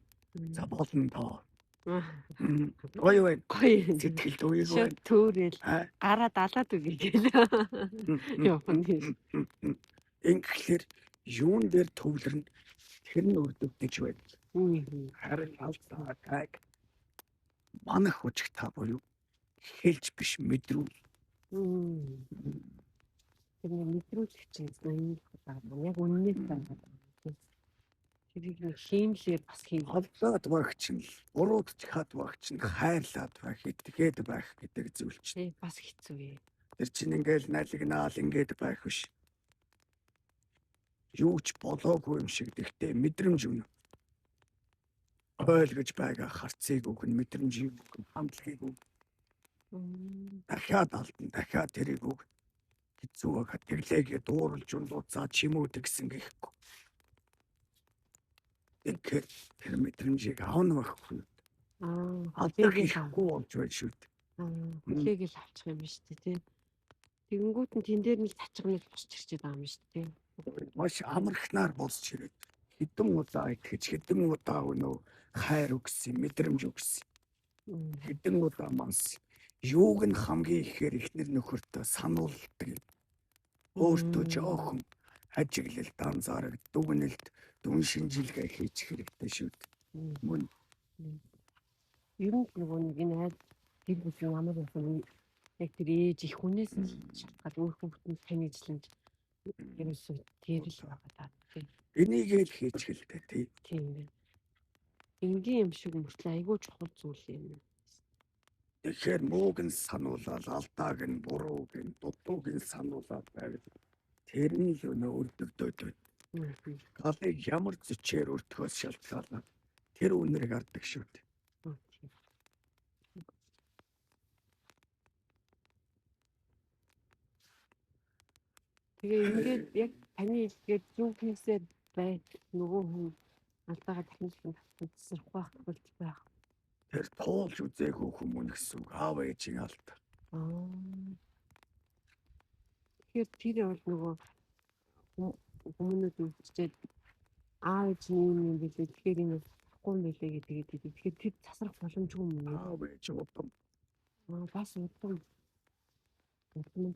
За болно доо. Гоё байна. Гоё. Сэтгэл дууг байна. Төөрөл гараа далаад үгүй гээл. Ингэхлээр юун дээр төвлөрнө тэр нь өрдөгдөж байна. Харин алдаа таг манах хүчтэй буюу хэлж биш мэдрүүл. Тэр мэдрүүлэх чинь энэ яг үнэнээс байна. Тэрийг хиймлээр бас хийх. Алдаад байх чинь буруудчхад байх чинь хайрлаад байх, итгээд байх гэдэг зүйл чинь бас хэцүү юм. Тэр чинь ингээл налигнаал ингээд байх биш. Юу ч болоогүй юм шиг тэгтээ мэдрэмж өгнө. Ойлгож байгаа харцыг өгнө, мэдрэмжийг өгнө, хандлагыг өгнө. Дахиад алтан, дахиад тэрийг өгнө. Хэцүү байгаа тэглээгээ дуурлж унлууцаа чимүүд гэсэн гэхгүй. Тэгэхээр тэр мэдрэмжийг авна байхгүй. Алдаа хийхгүй болж байна шүү дээ. Хүлээг л авчих юм биш үү тий. Тэгэнгүүт нь тэн дээр нь л цачгныг босч ирчээд байгаа юм шүү дээ. Маш амархнаар босч ирээд хэдэн удаа итгэж хэдэн удаа өнөө хайр өгсөн, мэдрэмж өгсөн. Хэдэн удаа манс юуг нь хамгийн ихээр ихнэр нөхөртөө сануулдаг. Өөртөө жоохон ажиглалд анзаарах, дүгнэлт, дүн шинжилгээ хийж хэрэгтэй шүү дээ. Мөн ер нь нөгөө нэг энэ айл гэр бүлийн амар юм яг тэр ээж их хүнээс шалтгаад өөр хүүхдүүд таньжлан ерөөсөө тэр л байгаа даа. Энийг л хийж хэлдэг тий. Тийм ээ. Энгийн юм шиг мөртлөө айгүй чухал зүйл юм. Тэгэхээр мууг нь сануулаад, алдааг нь бурууг нь, дутууг нь сануулаад байвал тэр нь л өнөө өрдөгдөж байна. Галыг ямар зөчээр өртгөхөөс шалтгаалаад тэр үнэрийг арддаг шүү дээ. Тэгээ ингээд яг таны хэлгээд зөв хийсээр бай нөгөө хүн алдаагаа дахин тасрах байх. Тэр туулж үзээгүй хүмүүс гэсэн үг аав ээжийн алдаа. Тэгэхээр тэр бол нөгөө хүмүүд үлчээд аав ээжийн юм билээ. Тэгэхээр энэ болохгүй мэлээ гэдэг. Тэгэхээр тэр тасрах боломжгүй юм уу? Аав ээж удам. Бас удам. Тэгэхээр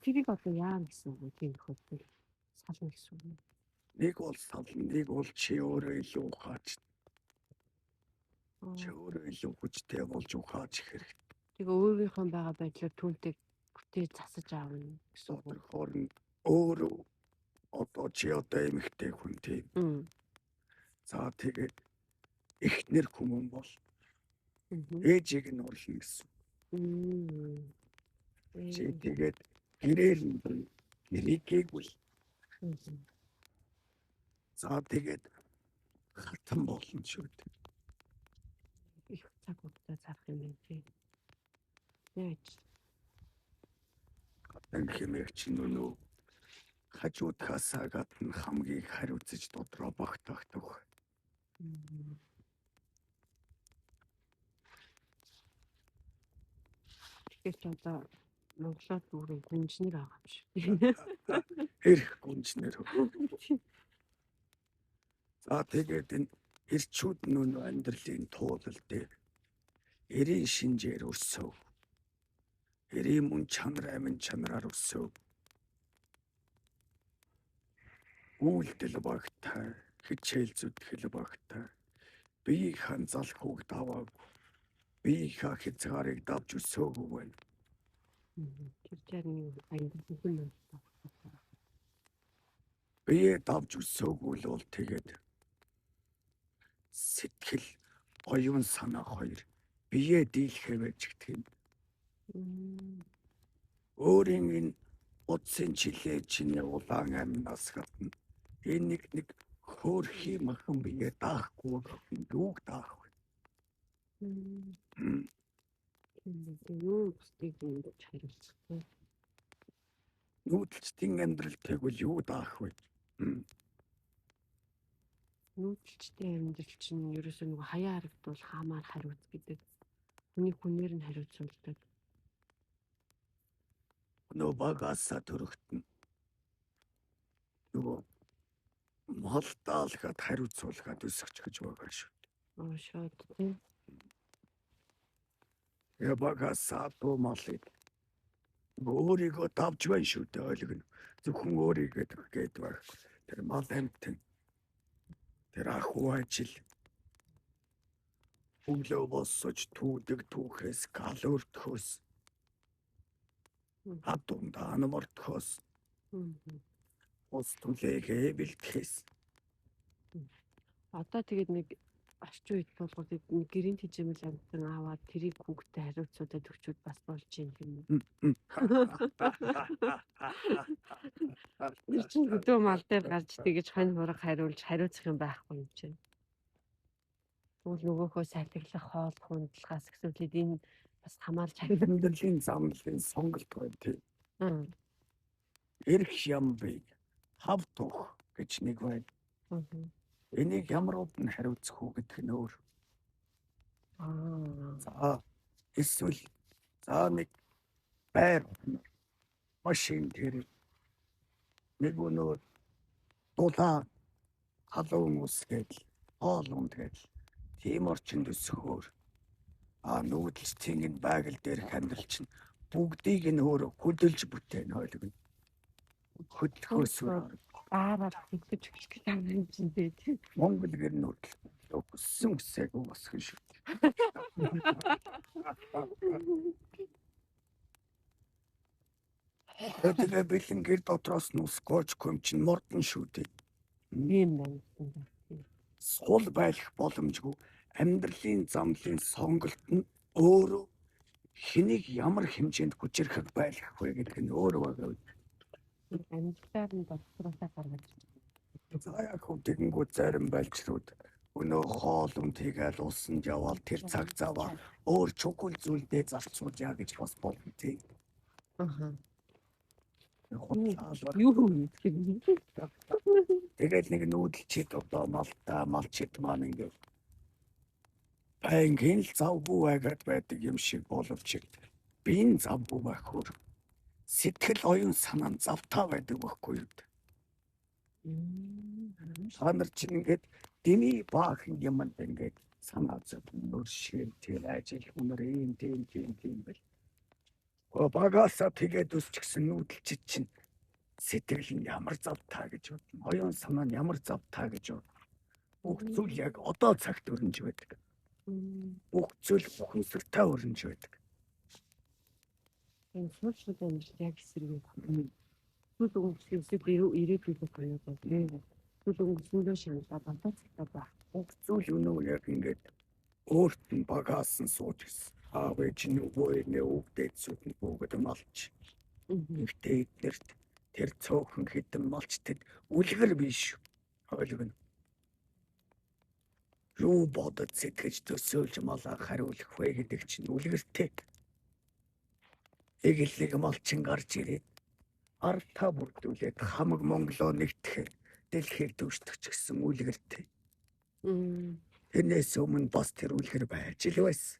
тэрийг одоо яа гэсэн үг тийм тохиолдолд сална гэсэн үг. Нэг бол сална, нэг бол чи өөрөө илүү ухаач. Чи өөрөө илүү хүчтэй болж ухааж их хэрэгтэй. Тэгээ өөрийнхөө байгаа байдлаар түүнтэй бүтээж засаж аавна гэсэн үг. Хоорн өөрөө одоо чи одоо эмэгтэй хүн тийм. За тэгээд эхнэр хүмүүс бол ээжийг нь орлно гэсэн. Чи тэгээд гэрээр нь гэрээгээгүй. За тэгээд хатан болно шүү дээ. Их цаг хугацаа зарах юм байна тий. Яаж? Хатан хэмээх чинь өнөө хажуудхаас гадна хамгийн хариуцж дотроо багтахдаггүй. Тэгэхээр ч одоо Монголоод бүрэн гүнжнэр байгаа юм шиг. Эрх гүнжнэр. За тэгээд энэ эрчүүд нүн амьдралын туулал дээр эрийн шинжээр өссөв. Эрийн мөн чанар амин чанараар өссөв. Үйлдэл багтай, хичээл зүтгэл багтай. Биеийн залх хүүгд аваагүй. Биеийн хязгаарыг давж өсөөгүй байна. Тэр жааны англи бүхэн Бие давж өсөөгүй л бол тэгээд сэтгэл, оюун санаа хоёр бие дийлхээ байж гэх юм. Өөрийн энэ утсын чилээ чиний улаан амнаас гадна энэ нэг хөөрхий махан бие даахгүй юуг даах вэ? Юу бусдыг ингэж хариулцах вэ? Нүүдэлчдийн амьдрал тэгвэл юу даах вэ? Нүүдэлчдийн амьдрал чинь ерөөсөө нэг хаяа харагдвал хаамаар хариуц гэдэг. Хүний хүнээр нь хариуцуулдаг. Нөө багасаа төрөхтөн. Нөгөө мал даалгаад хариуцуулгаад өсөж гэж байгаа шүү. Шууд тийм. Багасаа туу малыг өөрийгөө давж байна шүү дээ ойлгоно. Зөвхөн өөрийгөө гээд баг. Тэр мал амтэн. Тэр ахуй ажил. Өглөө босож түүдэг түүхээс галөртөхөөс. Хатунд анамортхөөс. Ус түлээгээ бэлтгэхээс. Одоо тэгээд нэг орчин үед болгоод нэг гэрийн тэжээмэл амтан аваад тэрийг хүүхдэд хариуцуулаад өгчүүд бас болж юм юм. Тэр чинь хөдөө мал дээр гарч тэгэж хонь хураг хариулж хариуцах юм байхгүй юм чинь. Тэгвэл нөгөөхөө сахиглах, хоол хундлахаас эхлээд энэ бас хамаарч амьдралын замлын сонголт байна тийм. Эрх юм бэ? Хав тух гэж нэг байна. Энийг ямар удаа хариуцах уу гэдэг нь өөр. За эсвэл за нэг байр машин дээр нэг өнөө дулаан халуун ус гэдэл хоол унд гэдэл тийм орчинд өсөхөөр нүүдэлчдийн энэ байгаль дээрх амьдрал чинь бүгдийг нь өөр хөдөлж бүтээн ойлгоно. Хөдөлгөөсөөр баараар хөдөлж эхлэх гэж юм чинь дээ. Монгол гэр нүүдэл өссөн үсээгүй босгон шүү. Тэгээ бэлэн гэр дотроос нь ус гоож көм чинь мордон шүү дээ. Тийм байна. Сул байх боломжгүй амьдралын замлын сонголт нь өөрөө хэнийг ямар хэмжээнд хүчрэхэг байх вэ гэдэг нь өөрөө байгаа. Амьдлаар нь дотроосоо гаргаж. За яг хөдөлгөнгөө зарим байлчлууд өнөө хоол унд хийгээл усанд яваал тэр цаг заваа өөр чухал зүйлдээ зарцуулж яа гэж бас болно тийм. Юу юм бэ? Тэгээд нэг нүүдэлчид одоо малчид маань ингээд байнгын л завгүй байгаад байдаг юм шиг боловч би энэ завгүй байх хөр сэтгэл оюун санаа завтаа байдаг байхгүй юу? Санар чинь ингээд дими баахан юмд ингээд санаа зовнор шиг тэр ажил хүнэр юм тийм бэл. Багасаа тэгээд өсчихсэн нүүдэлчид чинь сэтгэл нь ямар завтаа гэж бодно. Оюун санаа нь ямар завтаа гэж бодно. Бүх зүйл яг одоо цагт өрнөж байдаг. Бүх зүйл бүхэнсэртэй өрнөж байдаг. Энэ сууршид амьдрал яг эсрэг юм. Түл өнгөсгөөсөө ирээдүйд боёо байна. Түл өнгөсөндөө шаналаад одоо цагтаа баг. Бүх зүйл өнөө яг ингээд өөрт нь багаасан сууж гисэн. Аав ээж нь өвөө өвдөд сүтэн бүгд малч. Ихтэй эднэрт тэр цөөхөн хитэн малчтад үлгэр биш ойлгоно. Юу бодод сэтгэж төсөөлж малаа хариулах вэ гэдэг чинь үлгэртэй. Эгэлэг малчин гарч ирээд артаа бүрдүүлээд хамаг Монголоо нэгтгэхэд дэлхийг дүүшдэг ч гэсэн үлгэртэй. Тэрнээс өмнө бас тэр үлгэр байж л байсан.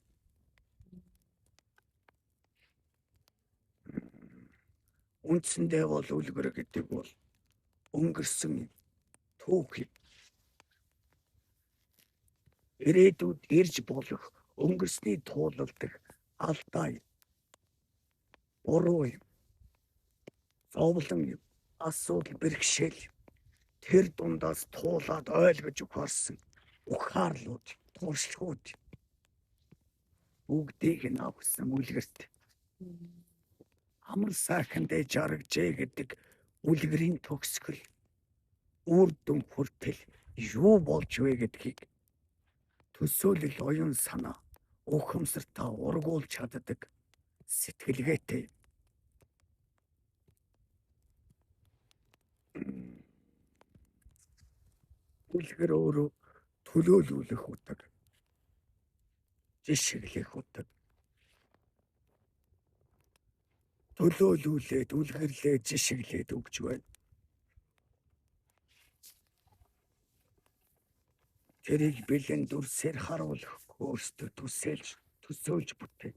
Үндсэндээ бол үлгэр гэдэг бол өнгөрсөн түүх юм. Ирээдүйд ирж болох өнгөрсний туулалдах алдаа юм. Буруу юм. Зовлон юм. Асуудал бэрхшээл юм. Тэр дундаас туулаад ойлгож ухаарсан ухаарлууд, туршлагууд бүгдийг нь авсан үлгэрт. Амар сайхандээ жаргажээ гэдэг үлгэрийн төгсгөл үр дүн хүртэл юу болж вэ гэдгийг төсөөлөл оюун санаа ухамсартаа ургуулж чаддаг сэтгэлгээтэй. Үлгэр өөрөө төлөөлүүлэх утга, жишгэлэх утга. Төлөөлүүлээд, үлгэрлээд, жишгэлээд өгч байна. Тэрийг бэлэн дүрсээр харуулах өөрсдөө төсөөлж бүтээ.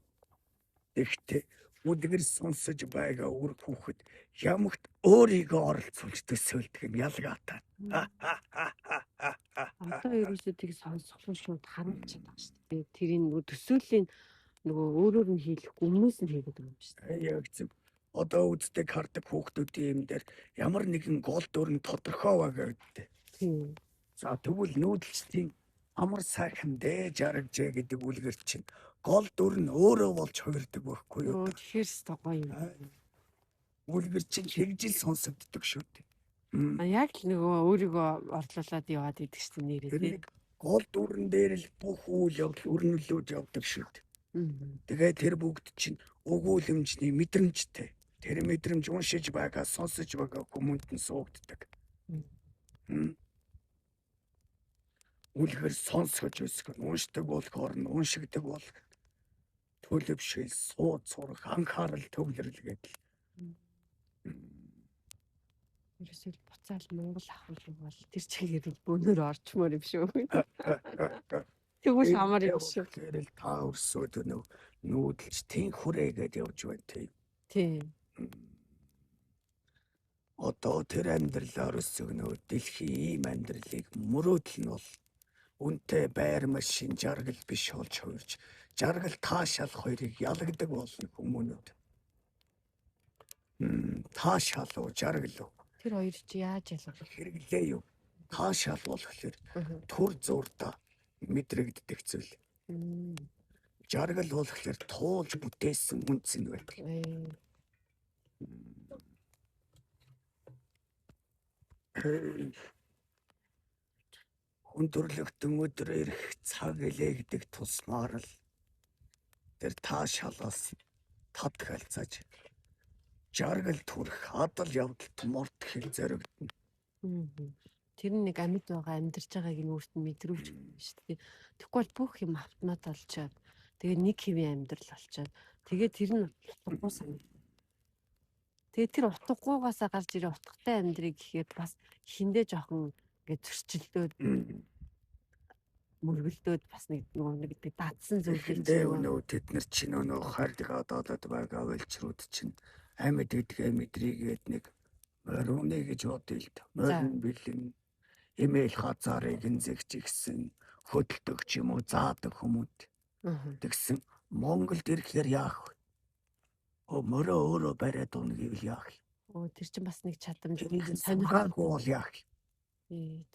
Тэгэхдээ үлгэр сонсож байгаа үр хүүхэд ямагт өөрийгөө оролцуулж төсөөлдөг юм ялгаатай. Одоо ерөөсөө тийг сонсохгүй шууд харуулж чадах шүү дээ. Тэрийн нөгөө төсөөлийн нөгөө өөрөөр нь хийхгүй өмнөөс нь хийгээд байгаа юм шүү дээ. Яг зөв. Одоо үздэг хардаг хүүхдүүдийн юм дээр ямар нэгэн гол дүр нь тодорхой байгаа гэдэг. Тийм. За тэгвэл нүүдэлчдийн амар сайхан дээж жаргажээ гэдэг үлгэр чинь гол дүр нь өөрөө болж хувирдаг байхгүй юу? Тэгэхээр ч гоё юм. Үлгэр чинь хэрэгжил сонсогддог шүү дээ. Яг л нөгөө өөрийгөө орлуулад яваад идэг шүү дээ нэрээ. Тэр нэг гол дүрэн дээр л бүх үйл явдал өрнөлөөд явдаг шүү дээ. Тэгээ тэр бүгд чинь өгүүлэмжний мэдрэмжтэй. Тэр мэдрэмж уншиж байгаа, сонсож байгаа хүмүүнд нь суугддаг. Үлгэр сонсгож өсгөн уншдаг болохоор нь уншигдаг болох. Төлөвшил, сууд сурах, анхаарал төвлөрөл гэдэг. Ерөөсөө буцаал Монгол ахвал бол тэр чигээр л бөөнөр орчмоор юм шүү. Тэгвэл амар юм шүү. Тэр л та өрсөд нүүдэлч тэн хүрээгээд явж байна тийм. Одоо тэр амьдралаар өсгөнөө дэлхийн ийм амьдралыг мөрөөдөл нь бол үнтэй байр машин жаргал биш болж хувирч жаргал таашаал хоёрыг ялгадаг болно хүмүүнүүд. Таашаал уу жаргал уу? Тэр хоёр чи яаж ялгах хэрэглээ юу? Таашаал болохоор түр зурдаа мэдрэгддэг зүйл. Жаргал болохоор туулж бүтээсэн үнц нь байдаг. Хүндрэлтэн өдөр ирэх цаг элэгдэг тусмаар л тэр таашаалаас татгалзаж жаргал түрх адал явдалт мордохыг зоригдно. Тэр нэг амьд байгаа амьдарч байгааг нь өөрт нь мэдрүүлж байна шүү дээ. Тэгэхгүй бол бүх юм автомат олчоод тэгээ нэг хэвийн амьдрал олчоод тэгээ тэр нь утгагүй санагдав. Тэгээ тэр утгагүйгаасаа гарч ирээ утгатай амьдрыг гэхэд бас хиндэ жоохон ингээд зөрчилдөөд мөргөлдөөд бас нэг даатсан зүйл өнөө тэд нар чинь өнөө харьдаг одоод байгаа вэлчрүүд чинь амьд гэдэг амьдрийгээд нэг мөрөөнэ гэж бодъё л да. Мөрөн бэлэн эмээл хазаарыг зэгч гисэн хөдөлдөг ч юм уу заадаг хүмүүд. Тэгсэн Монголд ирэхээр яах вэ? Мөрөө өөрөө бариад унах гэвэл яах вэ? Тэр чинь бас нэг чадамж сонирхолтой бол яах вэ?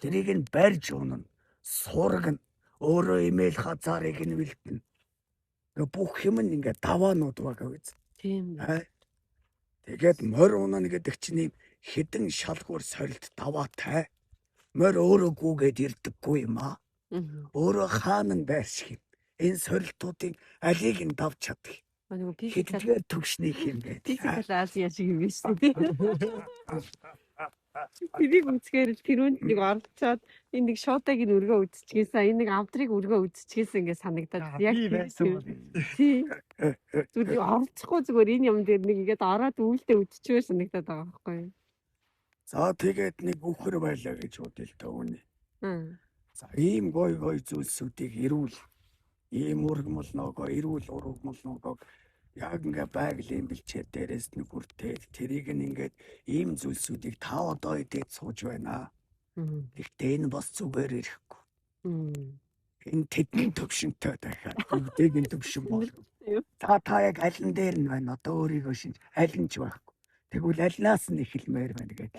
Тэрийг нь барьж унана, сургана, өөрөө эмээл хазаарыг нь бэлдэнэ. Бүх юм нь ингээд даваанууд байгаа биз. Тийм. Тэгээд морь унана гэдэг чинь хідэн шалгуур сорилт даваатай. Морь өөрөө гүгээд ирдэггүй юм аа. Өөрөө хаана байрших юм. Энэ сорилтуудын алийг нь давж чадах. Хэдгээр төгшнийг юм бэ? Физикал Азия шиг юм биш үү? Тэрийг үзгээр тэрүүнд нэг оролцоод энэ нэг шуудыг нь өргөө үзчихээсэн. Энэ нэг авдрыг өргөө үзчихээсэн ингээд санагдаад яг тийм. Зүгээр оролцохгүй зүгээр энэ юм дээр нэг ингээд ороод үүлдээ үзчихвэр санагдаад байгаа байхгүй юу? За тэгээд нэг үхэр байлаа гэж бодъё л та үнэ. За ийм гой зүйлсүүдийг эрүүл ийм ургамал ногоо эрүүл ургамал ногоог Яг ингээ байгалийн бэлчээр дээрээс нь хүртэл тэрийг нь ингээд ийм зүйлсүүдийг та одоо идээд сууж байна. Гэхдээ энэ бас зүгээр ирэхгүй. Энэ тэдний төвшөнтэй дахиад бүгдийг нь төвшин болгоо. Та яг аль нь дээр нь байна? Одоо өөрийгөө шинж аль нь ч байхгүй. Тэгвэл альнаас нь эхэлмээр байна гэдэг.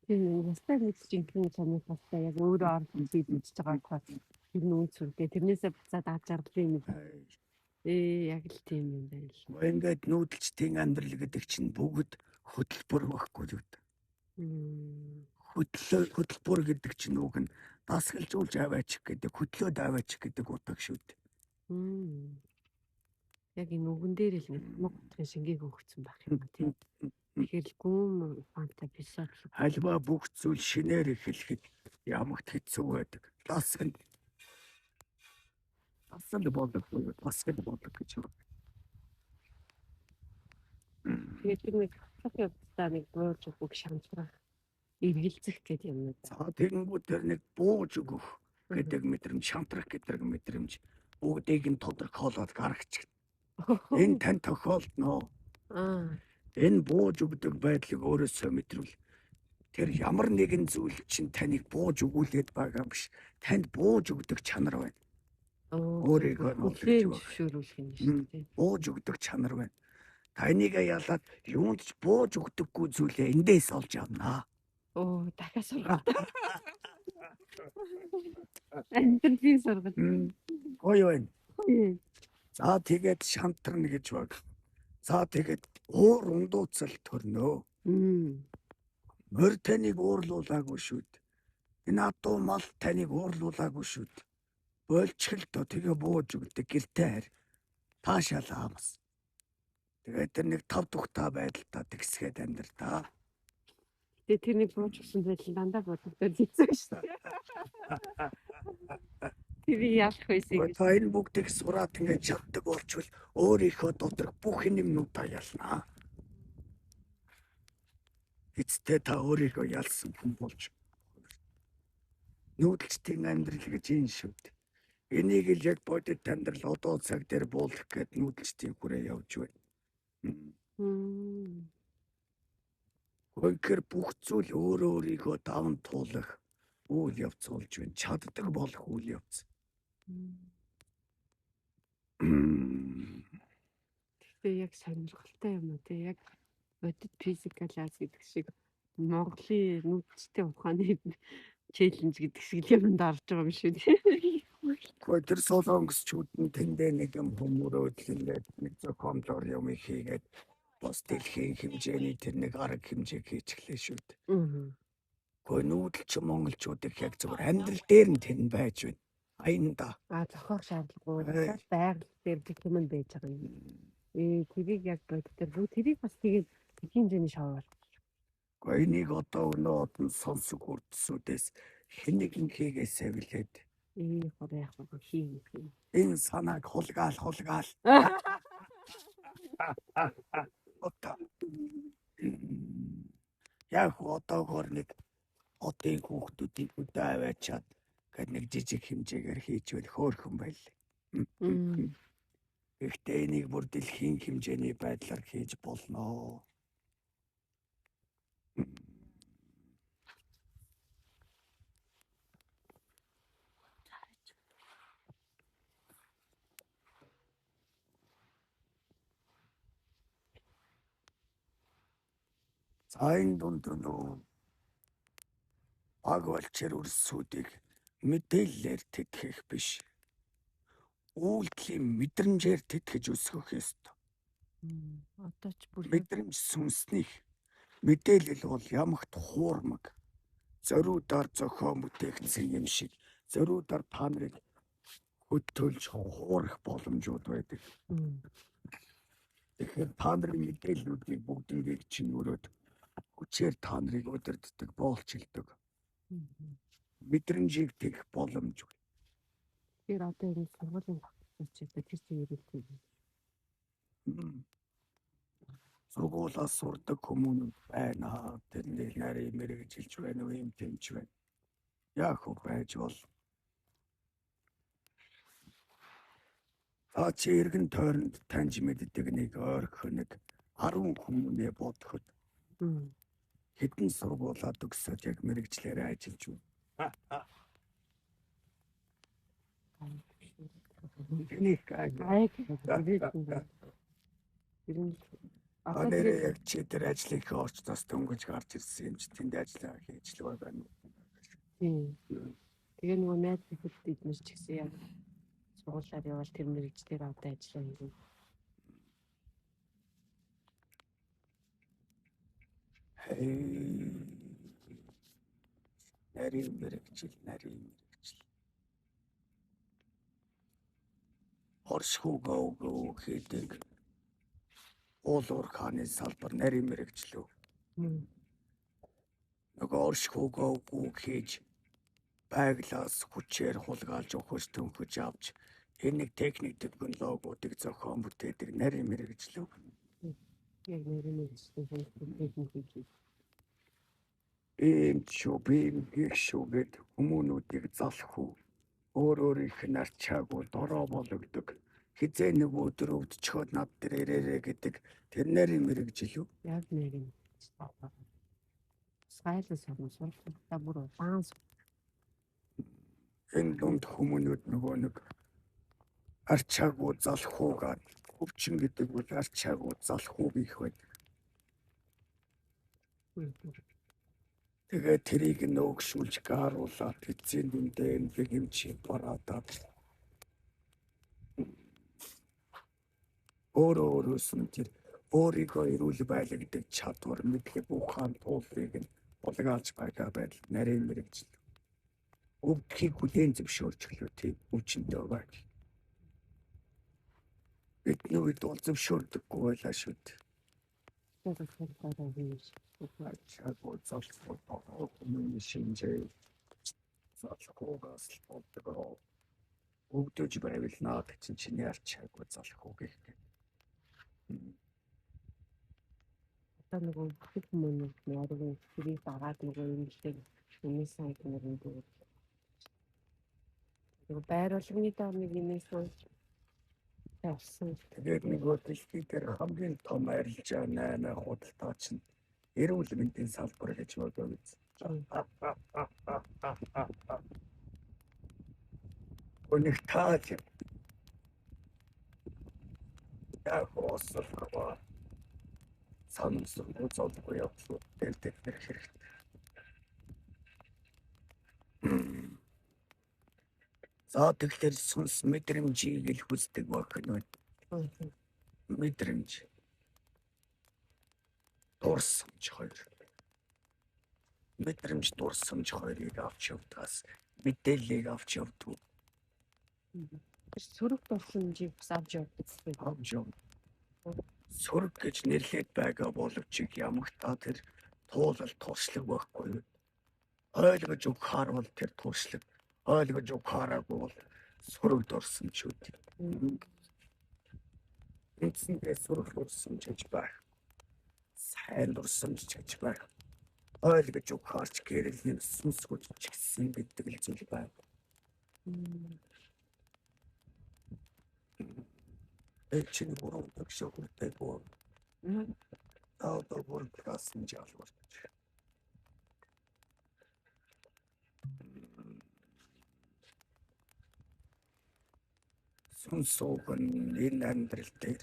Тийм ястай нэг жинхэнэ сонирхолтой яг өөрөө орж хийж байгаа тохиол тэр нь үнцүртэй тэрнээсээ буцаад авч аргалын юм. Яг л тийм юм байна л. Ингээд нүүдэлчдийн амьдрал гэдэг чинь бүгд хөтөлбөр байхгүй юу? Хөтөлбөр гэдэг чинь үг нь дасгалжуулж аваачих гэдэг, хөтлөөд аваачих гэдэг утга шүү дээ. Яг энэ үгэн дээр л нэг мөнгө шингээг өгсөн байх юм тийм. Тэгэхээр гүн фантазиар Альва бүх зүйл шинээр эхлэхэд ямагт хэцүү байдаг. Дасгал болдог гэж байна. тэгээд нэг хатаа нэг бууж өгөх шамжрах эргэлзэх гэдэг юм. За тэгэнгүүт тэр нэг бууж өгөх гэдэг мэдрэмж, шамтрах гэдэг мэдрэмж бүгдийг нь тодорхойлоод гаргачих. Энэ тань тохиолдно. Энэ бууж өгдөг байдлыг өөрөөсөө мэдрүүл. Тэр ямар нэгэн зүйл чинь таныг бууж өгүүлээд байгаа биш. Танд бууж өгдөг чанар байна. Өөрийгөө зөвшөөрүүлэх юм шүү дээ. Бууж өгдөг чанар байна. Таныг ялаад юунд ч бууж өгдөггүй зүйлээ эндээс олж авнаа. Дахиад сургал. Энтерпрайз сургал. Гоё байна. За тэгээд шантрна гэж баг. За тэгээд уур ундууцал төрнөө. Мөр таныг уурлуулаагүй шүү дээ. Энэ адуу мал таныг уурлуулаагүй шүү дээ. Болчихлоо тэгээ бууж өгдөг гэртээ харь. Таашаалаа амс. Тэгээд тэр нэг тав тухтай байдалтай тэгсгээд амьдр та. Тэгээд тэр нэг бууж өгсөн байдал дандаа бодогдоод хэцүү шүү дээ. Тэр яах вэ? Та энэ бүгдийг сураад ингэж чаддаг болчвол өөрийнхөө дотор бүх юмнуудаа ялнаа. Эцтэй та өөрийгөө ялсан хүн болж нүүдэлчдийн амьдрал гэж энэ шүү дээ. Энийг л яг бодит амьдрал одоо цаг дээр буулгах гээд нүүдэлчдийн хүрээ явж байна. Гойхэр бүх зүйл өөрийгөө даван туулах үйл явц болж байна. Чаддаг болох үйл явц. Гэхдээ яг сонирхолтой юм уу те яг бодит физикал арт гэдэг шиг Монголын нүүдэлчтэй ухааны челленж гэдэг шиг юмд орж байгаа юм шүү дээ. Гэхдээ тэр солонгосчууд нь тэндээ нэг юм хүмүүрөөд ингээд нэг зохиомжоор юм хийгээд бас дэлхийн хэмжээний тэр нэг арга хэмжээг хийж эхлэв шүү дээ. Гэхдээ нүүдэлч монголчуудыг яг зөвхөн амьдрал дээр нь тэн байж байна. Аянда. Зохиох шаардлагагүй байгаль дээр бүх юм байж байгаа юм. Тэрийг яг боддоор тэрийг бас тэгээд хэмжээний шоу бол. Гэхдээ энийг одоо өнөө одон сонсог үрдсүүдээс хэн нэгэн хийгээсэй билээд. Хураа яг хийх юм. Энэ санааг хулгаал. Яг одоогоор нэг хотын хүүхдүүдийг өдөө аваачаад гээд нэг жижиг хэмжээгээр хийж байл хөөрхөн байл. Гэхдээ энийг бүр дэлхийн хэмжээний байдлаар хийж болно. За энэ дунд нөө баг болчир үрсүүдийг мэдээллээр тэтгэх биш. Үйлдэлийн мэдрэмжээр тэтгэж өсгөх ёстой. Одоо ч бүр мэдрэмж сүнснийх мэдээлэл бол ямагт хуурмаг. Зориудаар зохион бүтээгдсэн юм шиг зориудаар та нарыг хөтөлж хуурах боломжууд байдаг. Тэгэхээр та нарын мэдээллүүдийг бүгдийг чинь өрөөд хүчээр та нарыг удирддаг, боолчилдог. Мэдрэмжийг тэгэх боломж. Тэр одоо энэ сургуулийн багтчих тэр чинь ирэлтэй. Сургуулаас сурдаг хүмүүс байна. Тэрний нарийн мэрэгжилж байна уу, юм тэмч байна. Яг байж бол. Та чи эргэн тойронд таньж мэддэг нэг ойрхон нэг 10 хүмүүнээ бодоход хэдэн сургуулаад өгсөж яг мэрэгчлэрээ ажиллаж байна. Энийг нэрээ яг чи тэр ажлыг орчноос дөнгөж гарч ирсэн юм чи тэнд ажиллаа хийж л байна. Тэгээ нөгөө найз бүхэд эднес ч гэсэн яг сургуулаар явал тэр мэрэгчлэр одоо ажиллаа хийв. Нарийн мэрэгчл. Оршихугаа хийдэг уулуур хааны салбар нарийн мэрэгчлөө. Нөгөө оршихугаа хийж байглаас хүчээр хулгайлж ухаж төнхөж авч энэ нэг техник технологиудыг зохион бүтээдэг нарийн мэрэгчлөө. Яг нарийн мэрэгчлээ шүүгээд хүмүүнүүдийг залах уу өөрөөрийнх нь арчаагүй дороо болгодог хизээ нэг өдөр өвдчихөд над дээр ирээрээ гэдэг тэр нарийн мэрэгжил үү? Яг нарийн сайлас сургалтаа бүр улаан. Энэ дунд хүмүүнүүд нөгөө нэг арчаагүй залах уугаад өвчин гэдэг бол арчаагүй залах уу гэх байдаг. Тэгээ тэрийг нөгшүүлж гааруулаад эцсийн дүндээ энэ хэмжээ бараадаад өөрөөс нь тэр өөрийгөө эрүүл байлгадаг чадвар мэдлэг ухаан туулыг нь улгаалж байгаа байдал нарийн мэрэгжил. Өвдөхийг хүлээн зөвшөөрч гэлөө тийм өвчнөд байг. Бидний үед бол зөвшөөрдөггүй байлаа шүү дээ. Арчаагүй залах уу шинжээ залхуугаас л болдог. Өвдөж байвал наад чиний арчаагүй залах уу гэх юм. Одоо нөгөө хүмүүс нэрээ тэрийг дагаад нөгөө юм шиг өмнө сайд нэрэн дүү. Нөгөө байр болгоны доор нэг юмээс тавьсан. Тэгээд нөгөө дэлхий дээр хамгийн том арилжаа 8 худалдаа чинь эрүүл мэндийн салбар гэж бодоо биз. Өнөх таач. Яг ослоо. Санамсар үзүүлгүй явуулсан дээр хэрэгтэй. За тэгэхээр сүнс мэдрэмжийг л хүсдэг байна. Мэдрэмж. Дурсамж хоёр. Мэдрэмж дурсамж хоёрыг авч явдгаас мэдээллийг авч явдаг. Сөрөг дурсамжийг бас авч явдаг. Сөрөг гэж нэрлээд байгаа боловч ямагтаа тэр туулал туршлага байхгүй. Ойлгож өгөхөр бол тэр туршлага, ойлгож өгөхөргүй бол сөрөг дурсамж үүд. Эцэндээ сөрөг дурсамж гэж байх. Сайн дурсамж гэж байх. Ойлгож өгөхөрч гэрэл сүнсгүүч ч гэсэн гэдэг л зүйл байна. Эцэг буруу төгсөөртэй боо. Одоо бүр класс нь жаалвар. Сүнсෝгн энэ амьдрал дээр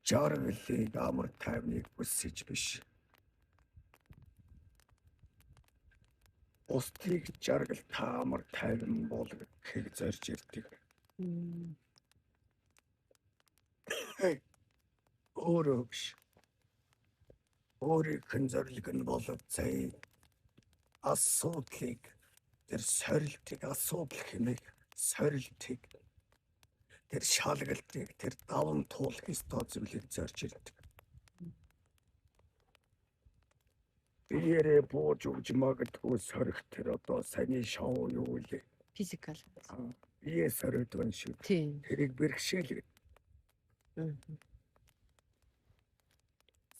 жаргалыг амар тайвныг хүсэж биш. Устыг жаргал таамар тайван болгохыг зорж ирдэг. Өөрөө биш. Өөрийн зорилго нь болов цай асуудлыг тэр сорилтыг асуудал хэмээх сорилтыг тэр шалгалтыг тэр даван туулах ёстой зүйлийг зорж ирдэг. Биеэрээ бууж өгж магадгүй сорих тэр одоо саний шоу юу вэ? Физикал. Бие сорилдог шүү. Тэрийг бэрхшээл.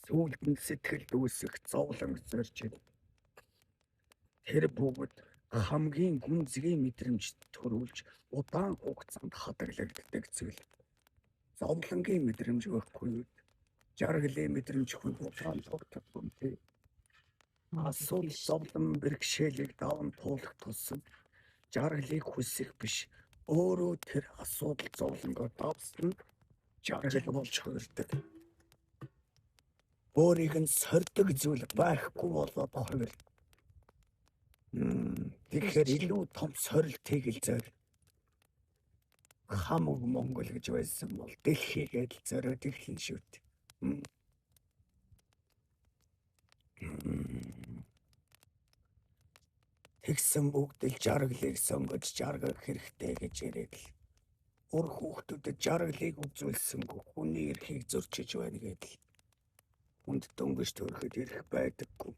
Сүүлд нь сэтгэл үүсэх зовлон зорж ирдэг. Тэр бүгд хамгийн гүнзгий мэдрэмж төрүүлж удаан хугацаанд хадгалагддаг зүйл. Зовлонгийн мэдрэмж өгөхгүй юу? Жаргалын мэдрэмж удаан тогтдоггүй юм тий. Асуудал зовлон бэрхшээлийг даван туулах тусам жаргалыг хүсэх биш. Өөрөө тэр асуудал зовлонгоо давсан жаргал болж хувирдаг. Өөрийг нь сордог зүйл байхгүй болоод хувир. Тэгэхээр илүү том сорилтыг л зорь. Хамаг Монгол гэж байсан бол дэлхийгээд л зориод эхлэн шүү дээ. Тэгсэн бүгд л жаргалыг сонгож жаргах хэрэгтэй гэж яриад л. Ур хүүхдүүдэд жаргалыг үзүүлсэнгүй хүний эрхийг зөрчиж байна гэдэл. Хүнд дөнгөж төрөхөд ирэх байдаггүй.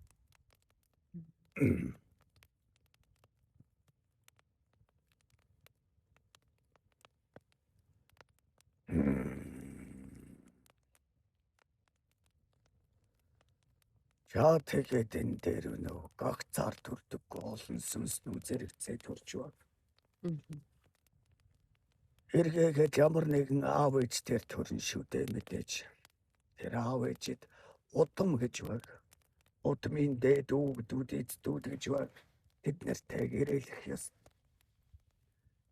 Чаа тэгээд энэ дээр нөө гагцаар төрдөггүй олон сүнснүү зэрэгцээ төрж байна. Эргээгээд ямар нэгэн аав ээж дээр төрн шүү дээ мэдээж. Тэр аав ээжид удам гэж баг. Удмын дээд дүүд эцдүүд гэж баг. Тэд нартай гэрэлэх ёс.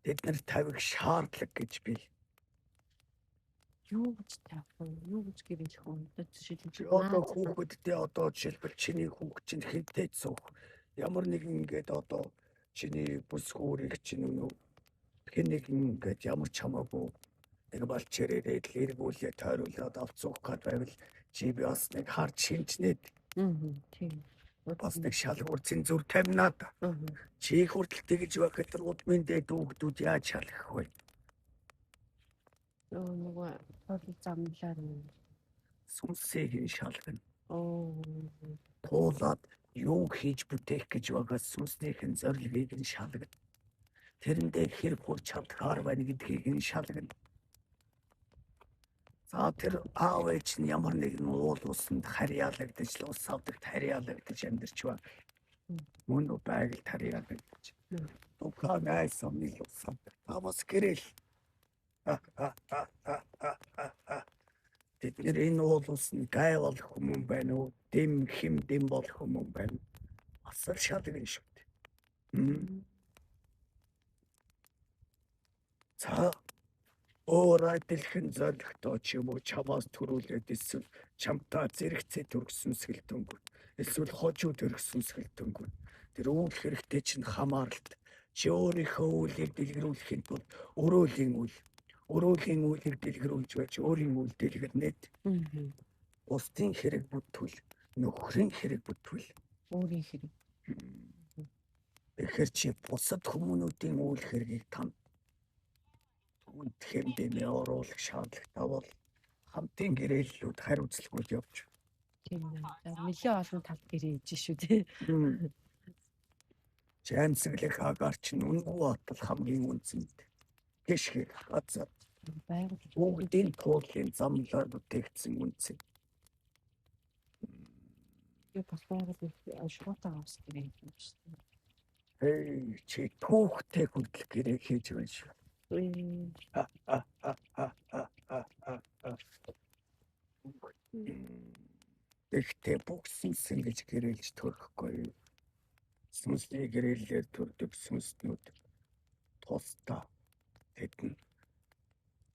Тэд нар тавих шаардлага гэж би. Юу гэж таах вэ? Юу гэж гэрэлэх вэ? Одоо хүүхэдтэй одоо жишээлбэл чиний хүүхд чинь хинтээд суух. Ямар нэгэн ингээд одоо чиний бүс хөөрийг чинь өнөө хэн нэгэн ингээд ямар ч хамаагүй нэг балчээрээ л эргүүлээ тойруулаад авцуух гээд байвал чи би бас нэг харж шинжнээд. Тийм. Бас нэг шалгуур цензур таминаад. Чи хүртэл тэгж байхад тэр удмын дээд хүүхдүүд яаж шалгах вэ? Нөгөө замлаар Сүнсийг нь шалгана. оо Туулаад юу хийж бүтээх гэж байгаа сүнснийхэн зорилгыг нь шалгана. Тэрэндээ хэрэг хурж чадхаар байна гэдгийг нь шалгана. За тэр аав ээж нь ямар нэгэн уул усанд харьяалагдаж л ус авдагт харьяалагдаж амьдарч байна. Мөн үү байгальд харьяалагдаж. Тухайн найсан нэг ус авдаг. Авас гэрэл. Тэдний энэ уул ус нь гай болох хүмүүс байна уу? Дэм хэм дэм болох хүмүүс байна. Асар шалгана шүү дээ. За өөр адилхан зоригтой ч юм уу чамаас төрүүлээд эсвэл чамтай зэрэгцээ төргсөн сэлтэнгүүд эсвэл хожуу төргсөн сэлтэнгүүд тэр үйл хэрэгтэй чинь хамааралт чи өөрийнхөө үйлийг дэлгэрүүлэхэд бол өрөөлийн үйлийг дэлгэрүүлж байж өөрийн үйл дэлгэрнээд бусдын хэрэг бүтвэл нөхрийн хэрэг бүтвэл өөрийн хэрэг. Тэгэхээр чи бусад хүмүүнүүдийн үйл хэргийг тань түнд хэмдэмээ оруулах шаардлагатай бол хамтын гэрээллүүд хариуцлагууд явж. Тийм ээ. Нэлээ олон талд гэрээ ээж шүү дээ. Чамсэглэх агаарч нь үнгүй батал хамгийн үнцэнд. Гişхийг газар бүгдийн туулын замлаар бүтээгдсэн үнцэн. Юу бас байгаад шуутаа авс гэрээ юм шүү. Чи түүхтэй хүртэл гэрээ хийж байна шүү. Тэгтээ бүгсэнсэн гэж гэрэлж төрөхгүй. Сүнсний гэрэлээр төрдөг сүнснүүд тусдаа тэдэн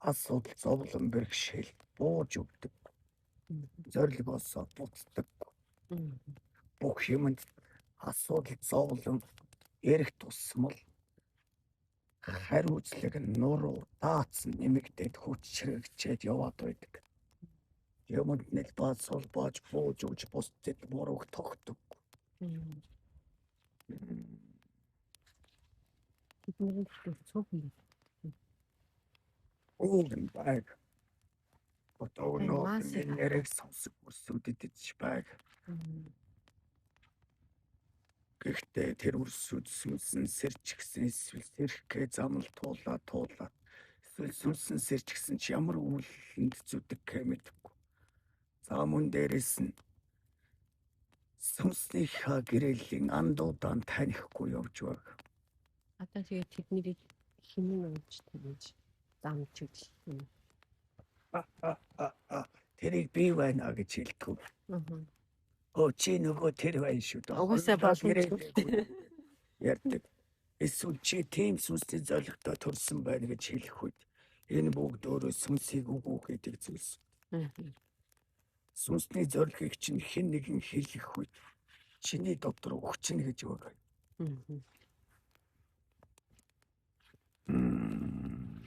асуудал зовлон бэрхшээл бууж өгдөг. Зорилгоосоо буцдаг. Бүх юмд асуудал зовлон эрэх тусмал хариуцлага нуруу даацсан нэмэгдээд хүч чирэгчээд яваад байдаг. Юмд нэг баасол бааж бууж өгч бусдад бурууг тогтдог. Уулын байг. Одоо өнөөдөр нэрийг сонсох үрсүүдэд ч байг. Гэхдээ тэр үрсүүд сүнсэн сэрчгсэн эсвэл сэрхгээ замл туулаад эсвэл сүнсэн сэрчгсэн ч ямар үйлэнд зүдэг гэмэдэггүй. За мөн дээрээс нь сүнснийхаа гэрээлийн андуудаа танихгүй явж баг. Одоо тэгээд тэднийг хинэн ууж тэгэж замч гэж юм. тэрийг би байна гэж хэлдэг. Чи нөгөө тэр байна шүү дээ. Угаасаа боломжгүй. Ярьдаг. Эсвэл чи тийм сүнсний зорилготой төрсөн байна гэж хэлэх үед энэ бүгд өөрөө сүнсийг үгүйх гэдэг зүйлс. Сүнсний зорилгыг чинь хэн нэгэн хэлэх үед чиний дотор өгчнө гэж байгаа.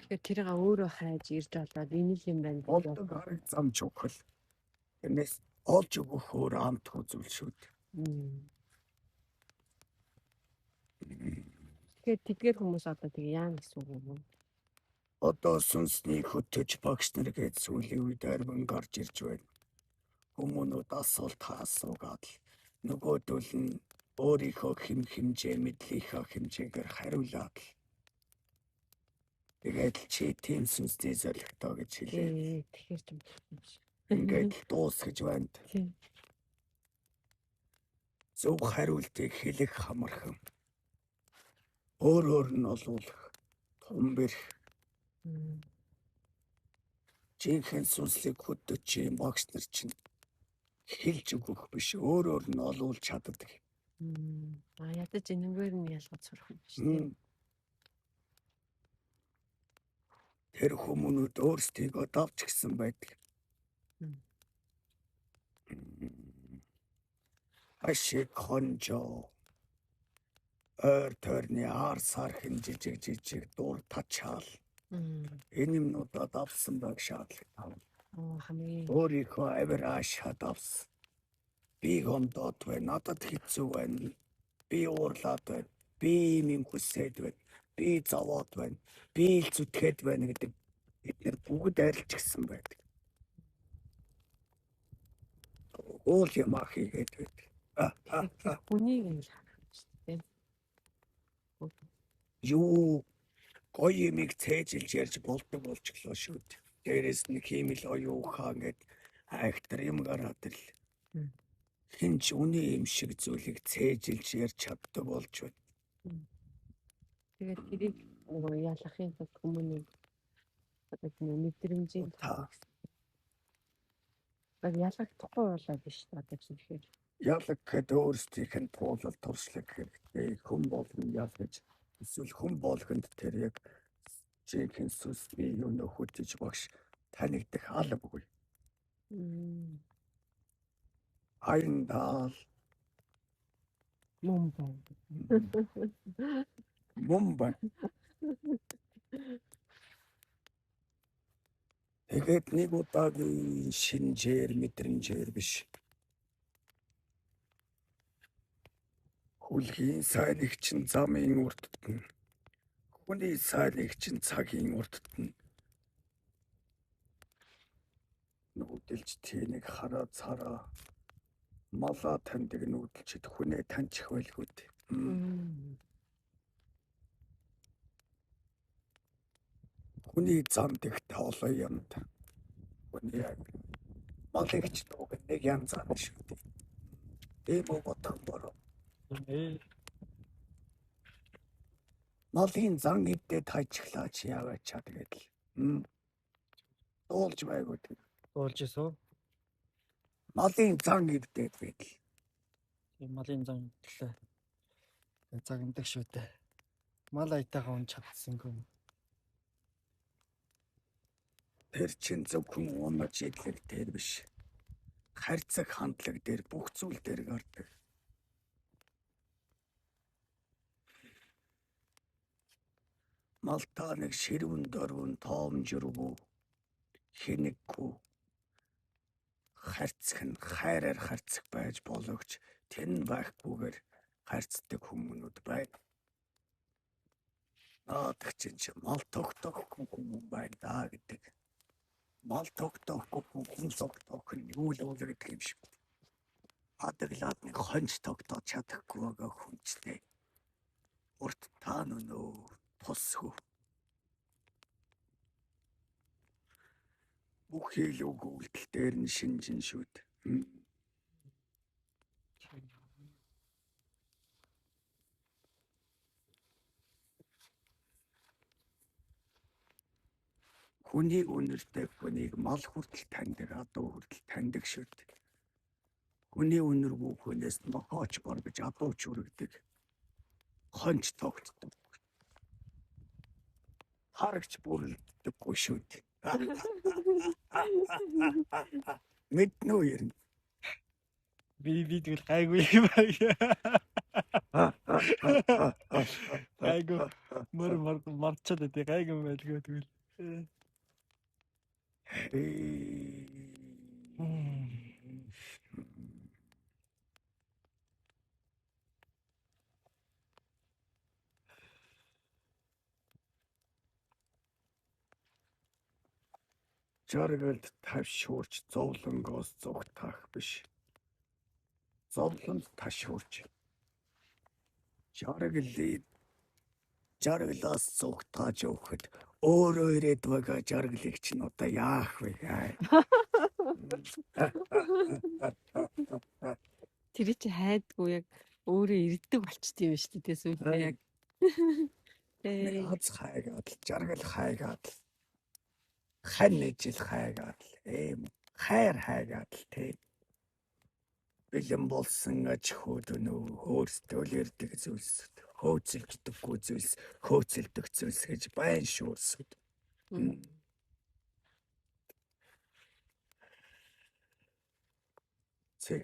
Тэгэхээр тэрийг өөрөө хайж ирж болоод энэ л юм байна гэж Болдог арга зам чухал. Тэрнээс олж өгөх өөр амтгүй зүйл шүү дээ. Тэгэхээр тэдгээр хүмүүс одоо тэгээ яана гэсэн үг юм. Одоо сүнсний хөтөж багш нар гэж сүүлийн үед арвин гарч ирж байна. Хүмүүнүүд асуулт асуугаад нөгөөдөл нь өөрийнхөө хэмжээ мэдлийнхаа хэмжээгээр хариулаад тэгээд чи тийм сүнсний зорилготой гэж хэлээ. Тэгэхээр ч юм шиг. Ингээд дуусгаж байна. Зөв хариултыг хэлэх хамархан. Өөрөөр нь олуулах, томбэрх. Жинхэнэ сүнслэг хөтөж чи багш нар чинь хэлж өгөх биш, өөрөөр нь олуулж чаддаг. Ядаж энэгээр нь ялгаж сурах юм шүү дээ. Тэр хүмүүнүүд өөрсдийгөө давч гисэн байдаг. Ашиг хонжоо. Ойр тойрны ар сархин жижиг дур тачаал. Энэ юмнуудад авсан байх шаардлагатай. Өөрийнхөө авираш хадавс. Би гомдоод байна, надад хэцүү байна. Би уурлаад байна. Би юм хүсээд байна. Би зовоод байна. Би л зүтгээд байна гэдэг эдгээр бүгд арилж гисэн байдаг. Уул юм хийгээд байдаг. Хүнийг л харах шүү дээ. Юу гоё юмыг цээжилж ярьж болдог болчихлоо шүү дээ. Дээрээс нь хиймэл оюухаа ингээд айхтар юм гараад ил. Хин ч үний юм шиг зүйлийг цээжилж ярьж чаддаг болж байна. Тэгээд тэрийг ялахын тулд хүмүүний мэдрэмжийн ялагдахгүй болоод биш одоо тэгэхээр ялаг гэхэд өөрсдийнх нь туулал туршлага хэрэгтэй. Хүн болгон ялгаж эсвэл хүн болгонд тэр яг жинхэнэ сүнсний юм хөтөж багш танигдах албагүй. Айндал Мумбай. Тэгээд нэг удаагийн шинжээр мэдрэмжээр биш. Хүлгийн сайныг чинь замын урд татна. Хүний сайныг чинь цагийн урд татна. Нүүдэлж тийг хараа цараа. Малаа таньдаг нүүдэлчд хүнээ таньчих байлгүй. Хүний зам дэх тоолоо юмд. Хүний малыгч дууг нэг янз аа шүү дээ. Ийм бодох бороо. Малын зан эвдээд хайчихлаа чи яваач чад гэдэл. Дуулж байгуу тэг. Дуулж ийсөө. Малын зан эвдээд гэдэл. Малын зан эвдлээ. Загнадаг шүү дээ. Мал айтайгаа он чадсангүй. Тэр чин зөвхөн унаж идлэг дээр биш. Харьцаг хандлага дээр бүх зүйл дээр гардаг. Малтаа нэг ширүүн дөрвөн тоомжиргүй хинэггүй харьцах нь хайраар харьцах байж боловч тэн байхгүйгээр харьцдаг хүмүүнүүд байна. Наадах чинь мал тогтоохгүй хүмүүс байна даа гэдэг. Мал тогтоохгүй хүн тогтоох нь юу л өөр гэдэг юм шиг. Адаглаад нэг хонч тогтоож чадахгүй байгаа хүнчтэй. Урт таа нөө тосгүй. Бүх хийлүүг үйлдэл дээр нь шинжин шүүд. Хүнийг үнэртэй хүнийг мал хүртэл таньдаг, адуу хүртэл таньдаг шүү дээ. Хүний үнэргүй хүнээс нохооч боргож адууч үргэдэг. Хонч тогтдог. Харагч бүрлддэггүй шүү дээ. Мэднэ үү ер нь? Би тэгвэл гайгүй юм аа. Гайгүй. Марчаад дээ гайгүй байлгүй тэгвэл. Жаргалд тавшуурч зовлонгоос зүгтаах биш. Зовлонд ташуурч. Жаргалаас зүгтааж өгөхөд өөрөө ирээд байгаа жаргалыг чинь одоо яах вэ? Тэр чи хайдгүй яг өөрөө ирдэг болчт юм шүү дээ сүүлдээ яг. Хац хайгаад, жаргал хайгаад, хань ижил хайгаад, хайр хайгаад тийм. Бэлэн болсон аж хөөдөнөө өөртөө ирдэг зүйлс, хөөцөлддөггүй зүйлс, хөөцөлдөх зүйлс гэж байн шуурсууд. Цэг.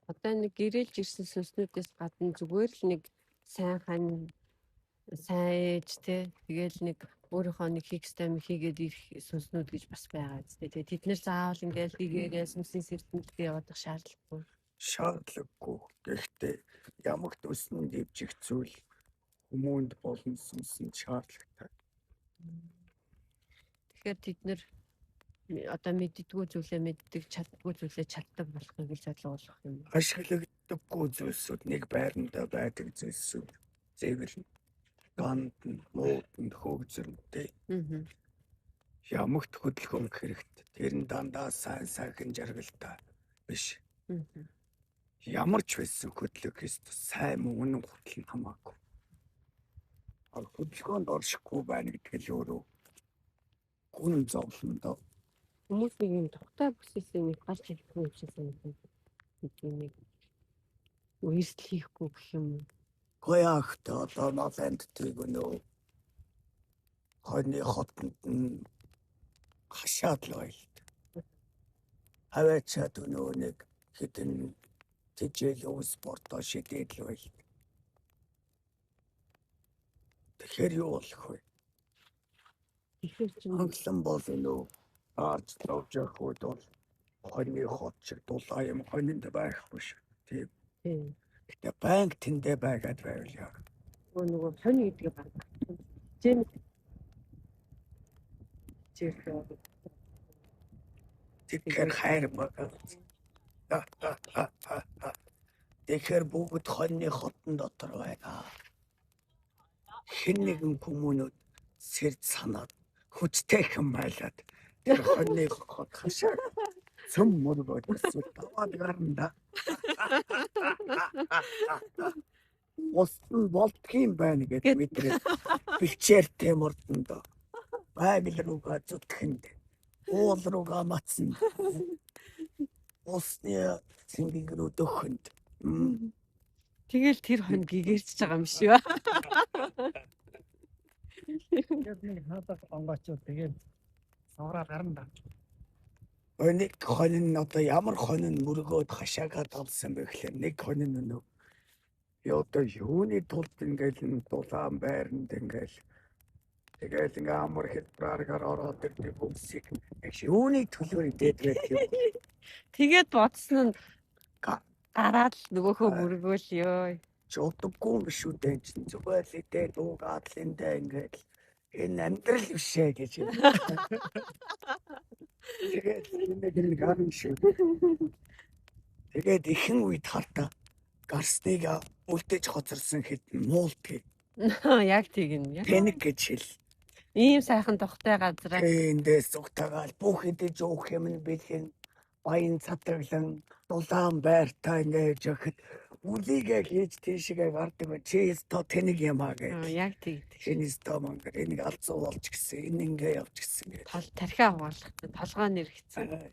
Одоо нэг гэрэлж ирсэн сүнснүүдээс гадна зүгээр л нэг сайн хань сайн ээж те тэгэл нэг өөрийнхөө нэг хийх ёстой юм хийгээд ирэх сүнснүүд гэж бас байгаа зү. Тэгээ тэд нэр заавал ингээл хийгээрээ сүнсийн сэрдэмтдээ явах шаардлагагүй. Шаардлагагүй. Гэхдээ ямагт өснө дэвжих зүйл хүмүүнд болон сүнсэнд шаардлагатай. Тэгэхээр тэд нэр одоо мэддэггүй зүйлээ мэддэг, чаддаггүй зүйлээ чаддаг болохыг л ойлгуулах юм. Ашиглагддаггүй зүйлсүүд нэг байранда байдаг зүйлсүүд зэвэрнэ. Ганд, мууданд, хөгжрөнтэй. Ямагт хөдөлгөөн хэрэгтэй. Тэр нь дандаа сайн сайхан жаргалтай биш. Ямар ч байсан хөдлөх ёстой. Сайн мөн үнэн хүртэл нь хамаагүй. Хөдөлгөөнд оршихгүй байна гэдэг нь өөрөө гүн зовлондоо. Хүмүүс нэг юм тухтай бүсээсээ нэг гарч ирэхгүй юм шиг санагдав. Нэг үйлсэл хийхгүй гэх юм. Гоягт одоо нооланд тэгүнөө хойны хотод нь хашаад л байл. Аваачаад өнөө нэг хэдэн тэжээл спортоо шидээд л байл. Тэгэхээр юу болох вэ? Тэгэхээр чинь Хангалан бол өнөө арч ловж явахуд бол хойны хот шиг дулаа юм хойнонд байхгүй шүү. Тийм. Гэтэ банк тэндээ байгаад байвал яа. нөгөө сони гэдгийг баг. Жим Тэгэхээр хайр байгаа. Тэгэхээр бүгд хойны хотон дотор байна. Хэн нэгэн хүмүүнүүд сэрд санаад хүчтэй хэн байлаад тэр хойны хот хашаа цөм мөргөд эсвэл таваад гарна. Устын болдгийн байна гэдэг мэдрээ. Бэлчээртэй мөрдөнд байгаль руугаа зүтгэнд уул руугаа мацсан. Усны цэнгэг рүү дөхөнд. тэгэл тэр хон гэгэрч байгаа юм шиг ба. Тэгээд нэг хадах онгоочод тэгээд савраар гарна да. Нэг хонин одоо ямар хонин мөргөөд хашаагаад авсан бэ гэхээр нэг хонин өнөө одоо юуны тулд ингээл дулаан байранд ингээл тэгээд ингээ амар хэлбэрээр ороод ирдэг бүсийг юуны төлөөр идээд байдаг юм. Тэгээд бодсон нь гараад л нөгөөхөө мөргөөл ёо. Чулдаггүй юм шүү дээ чинь зүгээр л идээд уугаад л эндээ ингээл энэ амьдрал биш ээ гэж. Тэгээд энэ гарын шүү. Тэгээд ихэн үед хартаа гарсныг үлдээж хоцорсон хэдэн муултыг. Яг тийм яг. Паник гэж хэл. Ийм сайхан тухтай газараа Эндээс зүгтагаал бүх идэж уух юм нь бэлхэн баян цатраглан дулаан байртай ингэж өгөхөд үлийгээ хийж тийшээ гардаг ба чи өстө тэнэг юм аа гэж. Яг тэгдэг. Шинэ өстө мангар энийг алзуу болж гисэн. Энэ ингээ явж гисэн гэж. Тархиа угаалгах толгой нэргэцэн.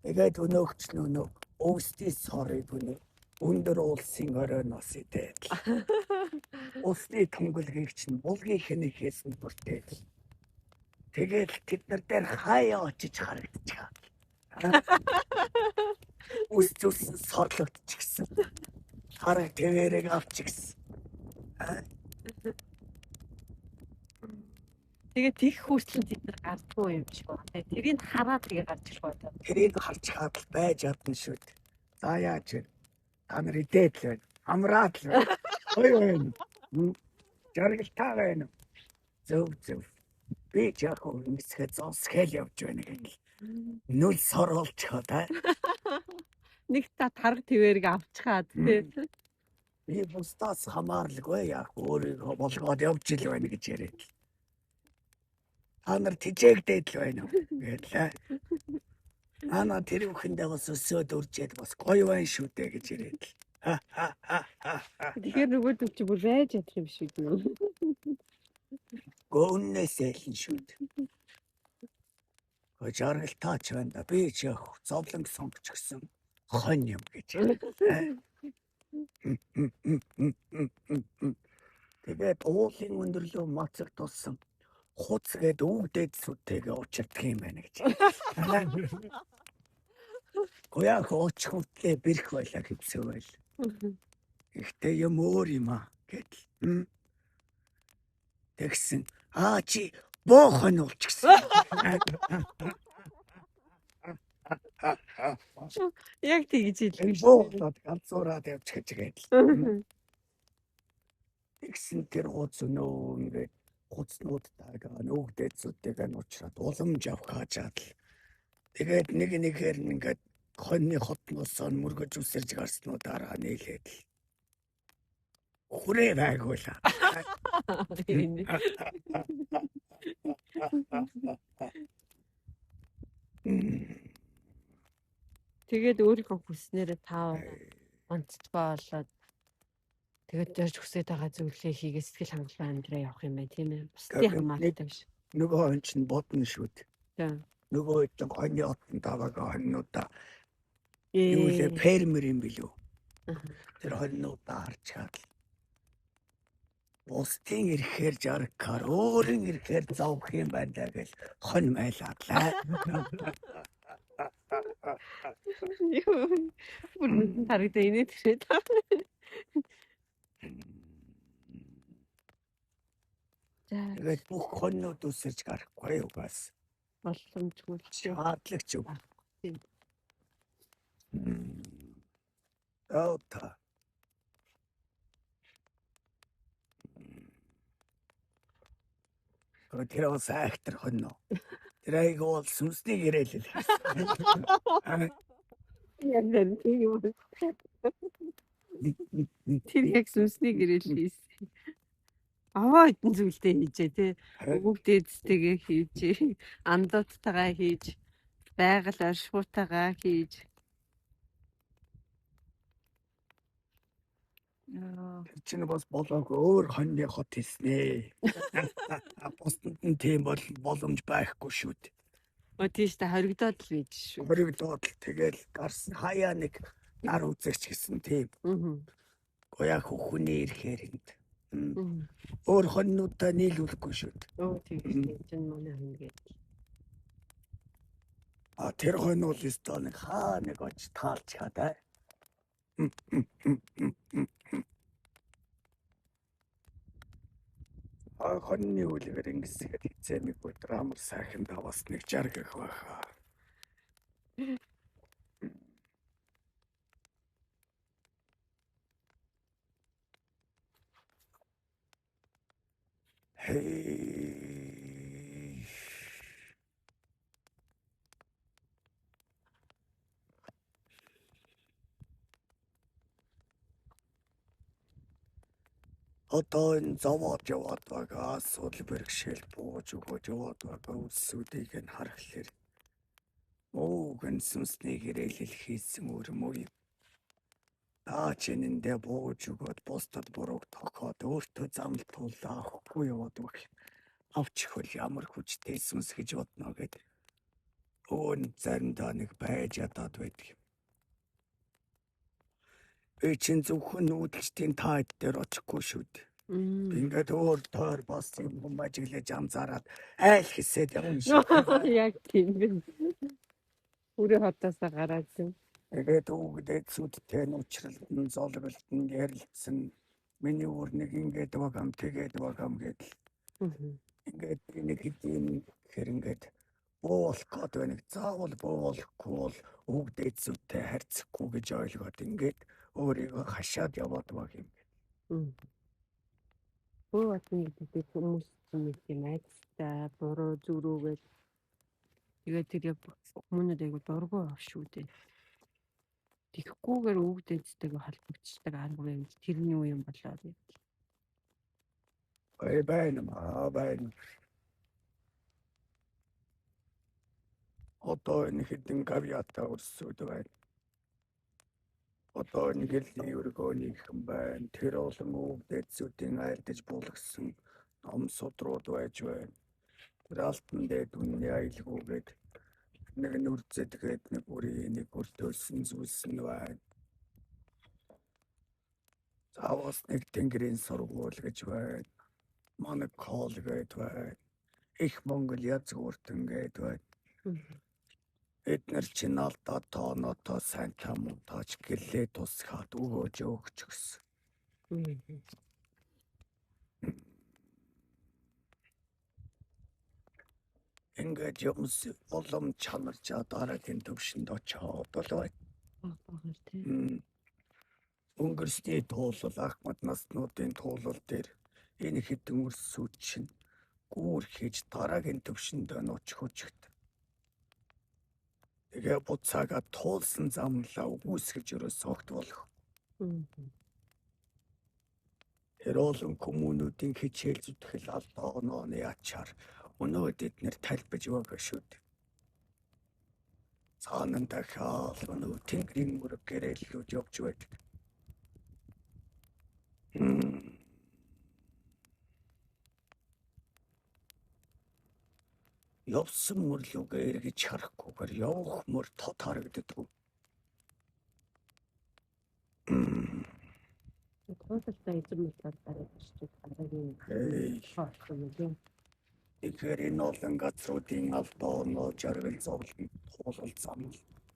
Тэгээд өнөөгч нөө өвсдийн сорыг өнөө өндөр улсын оройноос идээд. Усны тунгалгийг чинь булгийн хэнийг хийсэн бүртээд. Тэгээд тэд нар дээр хаяа очиж харагдчихаа. Үс сорлогдчихсан. Хараг тэвэрэг авчихсан. Тэгээд тех хүртэл тэд нар гардгүй юм шиг байна. Тэрийг хараад тэгээ гарч ирэх байна. Тэрийг харж хаад л байж чадна шүү дээ. За яаж вэ? Та нар идээд л байна. Амраад л байна. Ой байна. Жаргалтай байна. Зөв. Би ч яг үнэсгээ зовсгээл явж байна гэнэ. Нүл соролцохоо та. Нэг та тарга твэрэг авчихад тий. Би бусдаас хамаарлаггүй яг өөрийгөө болгоод явж ил байна гэж яриад. Та нар тижээгдээд л байна уу гэлээ. Ана тэр бүхэндээ бас өсөөд үржээд бас гоё байна шүү дээ гэж яриад. Тэгэхээр нөгөөд чи бүр байж ядах юм шиг үү? Гүннээс элэн шүү дээ. Жаргалтай ч байна да. Би ч яг зовлон сонгоч гисэн хон юм гэж. Тэгээд уулын өндөрлөө мацаг тулсан хуц гээд өвдөд сүтэйгээ учирдаг юм байна гэж. Гояг очихвтлээ бэрх байлаа гэвсээ байл. Ихтэй юм өөр юм аа гэдэл. Тэгсэн чи боохон уулчихсан. Яг тэгж хэлсэн. Бооглоод ганцуураад явчих гэж гэдэл. Тэгсэн тэр хуц өнөө ингээд хуцнуудтайгаа нөгдөөд зүттэйгээ нуучраад уламж авах хаажаад л. Тэгээд нэгээр ингээд хоньны хотноос мөргөж үсэрж гарснуудаараа нийлээд л. Хүрээ байгуулаа. Тэгээд өөрийнхөө хүснээрээ таа онцгой болоод тэгээд зорж хүсэж байгаа зүйлээ хийгээ сэтгэл хангалуун амьдраа явах юм байна тийм ээ. Бусдын хамаатай биш. Нөгөө хүн чинь бодно шүү дээ. Тийм. Нөгөө хэд хоньны отон таваага хоньнуудаа юу лээ фермер юм билүү. Тэр хоньнуудаа харчаад бусдын ирэхээр жаргахаар өөрийн ирэхээр зовх юм байна гэж хонь майлаадлаа. Бүр харагдаа инээ тэрээд. Тэгээд бүх хоньнууд үсэрч гарахгүй угаас. Боломжгүй ч Шаардлагч юу. Тийм. Та. Тэр бас актер хоньно. Тэр айг бол сүнсний гэрэл л. Яг тийм юм. Тэр яг сүнсний гэрэл хийсэн. Аваа хэдэн зүйлтэй хийжээ тий. Бүгд эцтэйгээ хийж, андуудтайгаа хийж, байгаль оршихуйтайгаа хийж. Тэр чинь бас болоогүй өөр хоньны хот хийснэ. Бусдад нь тийм бол боломж байхгүй шүү дээ. Тийш та хоригдоод л байж шүү. Хоригдоод л тэгэл гарсан хаяа нэг нар үзэгч гэсэн тийм. Гояг хүний ирэхээр энд. Өөр хоньнуудаа нийлүүлэхгүй шүү дээ. Тийм чинь манай хүн гэдэг. Тэр хонь бол өстөө нэг хаа нэг оч таалж хадаа. Хоньны үлгэр ингэсгээд хизээмиг өдөр амар сайхан даваас нэг жаргах байхаа. Хей. Одоо энэ зовоод яваад байгаа асуудал бэрхшээл бууж өгөөж яваад байгаа үсүүдийг нь харахаар Ууган сүнсний гэрээлэл хийсэн өрмөө юм. Даачиндээ бууж өгөөд бусдад бурууг тохиод өөртөө замл туулаа авахгүй яваад байх. Авч хөл ямар хүчтэй сүнс гэж бодно гэдэг. Өвөн заримдаа нэг байж ядаад байдаг юм. Чин зөвхөн нүүдэлчдийн таад дээр очихгүй шүү дээ. Ингээд өөр тойр бас юм ажиглаж амзаараад айл хэсээд явна шүү. Яг тийм би. Үрээ хотоосоо гараад юм. Тэгээд өвгдээд сүдтэй нуучралт нь золголт нь ярилцсан. Миний өрнөг ингээд багам тэгээд багам гэдэл. Ингээд нэг хэдийн хэрэнгээд буулах гээд байна. Заавал буулахгүй бол өвгдээд сүдтэй харьцахгүй гэж ойлгоод ингээд өөрийгөө хашаад яваад баг юм. Бөө атны гэдэг хүмүүс юм айцтай буруу зүрүүгээд тэгээд тэр хүмүүнүүд айгу дургүй ав шүү дээ. Тэгэхгүйгээр өвгдээдтэйгээ холбогдчихдаг арга юм. Тэрний үе юм болоод юм. Байна. Одоо энэ хэдэн гавьяатаа өрсөд байна. Одоо энэ гэлний өргөөнийхэн байна. Тэр олон өвгдээдсүүдийн айлдаж булгасан ном судрууд байж байна. Тэр алтан дээд үнний аялгүйгээд нэг нь үрцэдгээд нэг бүрийн нэг өртөөсөн зүйлс нь байна. Заавал нэг тэнгэрийн сургууль гэж байна. Манаг хоол гээд байна. Их Монгол язгууртан гээд байна. Эднэр чинь алдаа тоонотоо сайн тамуудаач гэлээ тусгаад өгөөж өгч гисэн. Ингээд юмс улам чанарчаа дараагийн төвшөнд очоод бол байна. Өнгөрсний туулал Ахмад наснуудын туулал дээр энэ хэдэн өрсүүд чинь гүүр хийж дараагийн төвшөнд очих үчигт. Тэгээ буцаага туулсан замлаа үгүйсгэж өрөөс огт болох. Тэр олон хүмүүнүүдийн хичээл зүтгэл алдаа онооны ачаар өнөөд эднэр тайлбаж байгаа шүү дээ. Цаанан дахиад өнөө тэнгэрийн мөрөг гэрээлүүд явж байдаг. Явсан мөрлөөгөө эргэж харахгүйгээр явах мөр тод харагддаг. Туулалтаа эзэмшээд дараагийн дараагийн хоолох юм. Тэгэхээр энэ олон газруудын алдаа оноо жаргал зовлон туулал зам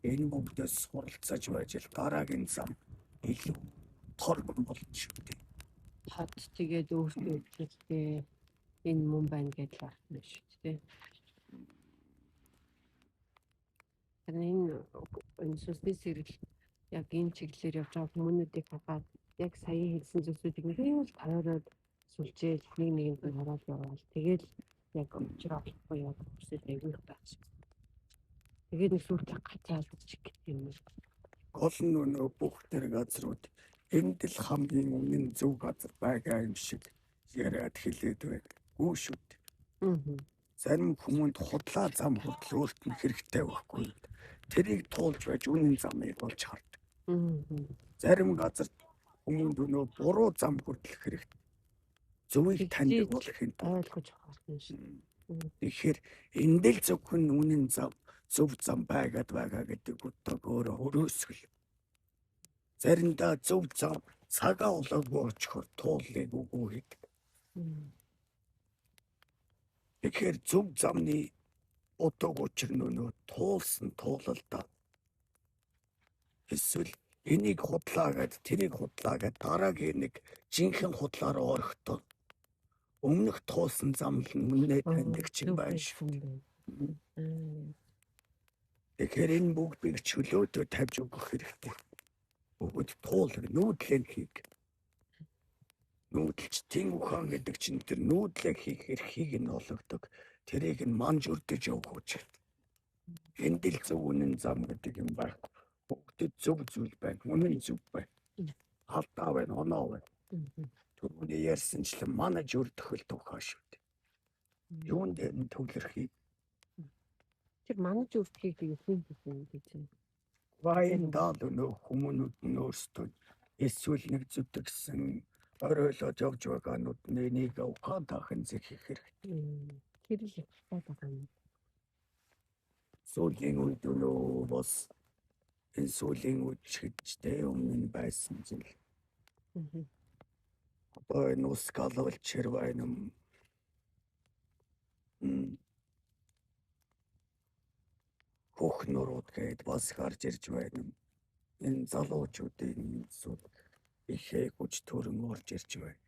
энэ бүгдээс суралцаж байж л дараагийн зам илүү торгон болж шүү дээ. Хот тэгээд өөртөө ихтэй энэ мөн байна гэж байна шүү дээ. Энэ сүнсний сэрэл яг энэ чиглэлээр явж байгаа хүмүүнүүдийг хадаад яг сая хэлсэн зүйлсүүдийг нэг л тойроод сүлжээж нэгэнд нь хараад яваад тэгээд яг өчрөө болохгүй яг үсэл аягүй таач. Тэгээд нэг сүртэй гацаалж гэх юм. Гол нь өнөө бүх тэр газрууд энд л хамгийн үнэн зөв газар байгаа юм шиг яриад хэлээд байна. Үгүй шүү дээ. Зарим хүмүүнд худлаа зам хүртэл өөрт нь хэрэгтэй байхгүй. Тэрийг туулж байж үнэн замыг болж хардаг. Зарим газар хүмүүнд өнөө буруу зам хүртэл хэрэгтэй. Зөвийг таньдаг болохын ойлгож харна шүү. Тэгэхээр энд л зөвхөн үнэн зам, зөв зам байгаа гэдэг утга өөрөө өрөөсгөл. Заримдаа зөв зам цагаа олоогүй очихоор туулыг үгүй гэдэг. Тэгэхээр зөв замны утга учир нь өнөө туулсан туулалдаа. Эсвэл энийг худлаагаад тэрийг худлаагаад дараагийн нэг жинхэнэ худлаараа орохдоо өмнөх туулсан зам нь үнэ таньдаг чинь байна шүү. Тэгэхээр энэ бүгдийг чөлөөдөө тавьж өгөх хэрэгтэй. Бүгд туулаг нүүдлэн хийх. Нүүдэлчдийн ухаан гэдэг чинь тэр нүүдлээ хийх эрхийг нь олгодог. Тэрийг нь манж өрдөж явах учир. Энд л зөв үнэн зам гэдэг юм байна. Бүгдэд зөв зүйл байна. Үнэн зөв байна. Алдаа байна, оноо байна. Түрүүний ярьсанчлан манаж өрдөхөл тухай шүү дээ. Юунд энэ төвлөрхий? Тэр манаж өртгийг тийм гэж. Вайн даал өнөө хүмүүнүүд нь өөрсдөө эсвэл нэг зүтгэсэн оройлож явж байгаанууд нэг ухаатайхан зэхих хэрэгтэй. Тэр л их байгаа юм. Сүүлийн үед өнөө бас энэ сүүлийн үед чигчтэй өмнө байсан зүйл. Одоо энэ ус галвал червайном хөх нурууд гээд бас гарч ирж байна. Энэ залуучуудын зүг ихээ хүч төрөн орж ирж байна.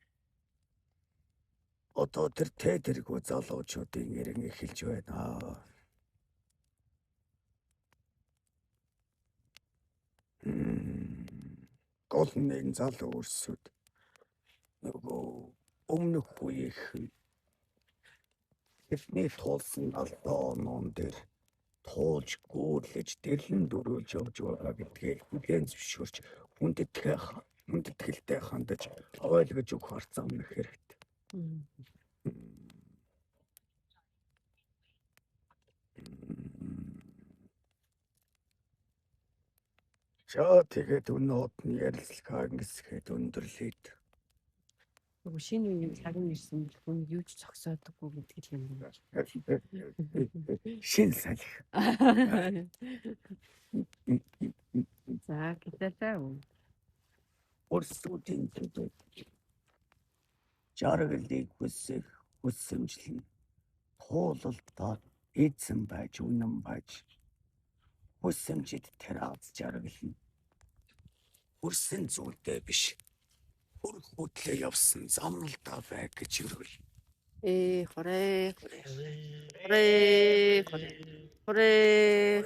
Одоо тэр тэргүй залуучуудын ирэн эхэлж байна. Гол нь энэ залуу өрсөд нөгөө өмнөх үеийнхэн тэрний тулсан алдаа ном дээр туулж гүйрлэж дэрлэн дөрүүлж явж байгаа гэдгийг бүхэн зөвшөөрч хүндэтгэлтэй хандаж ойлгож өгөх харцаа өмнөх хэрэгтэй. Тэгээд өнөөд нь ярилцлага ингэсгээд өндөрлээд Шинэ үеийн цаг нь ирсэн хүн юу ч зогсоодоггүй гэдэг юм байна. шин салхи. За гэтэл Өрсүүдийн төдөө жаргалыг хүссэмжлэн туулалдаа эзэн байж үнэн байж хүссэмжид тэр аз жаргална. Хүрсэн зүйлдээ биш. Бүр хөдлөө явсан замналдаа бай гэж өргөл. хорэ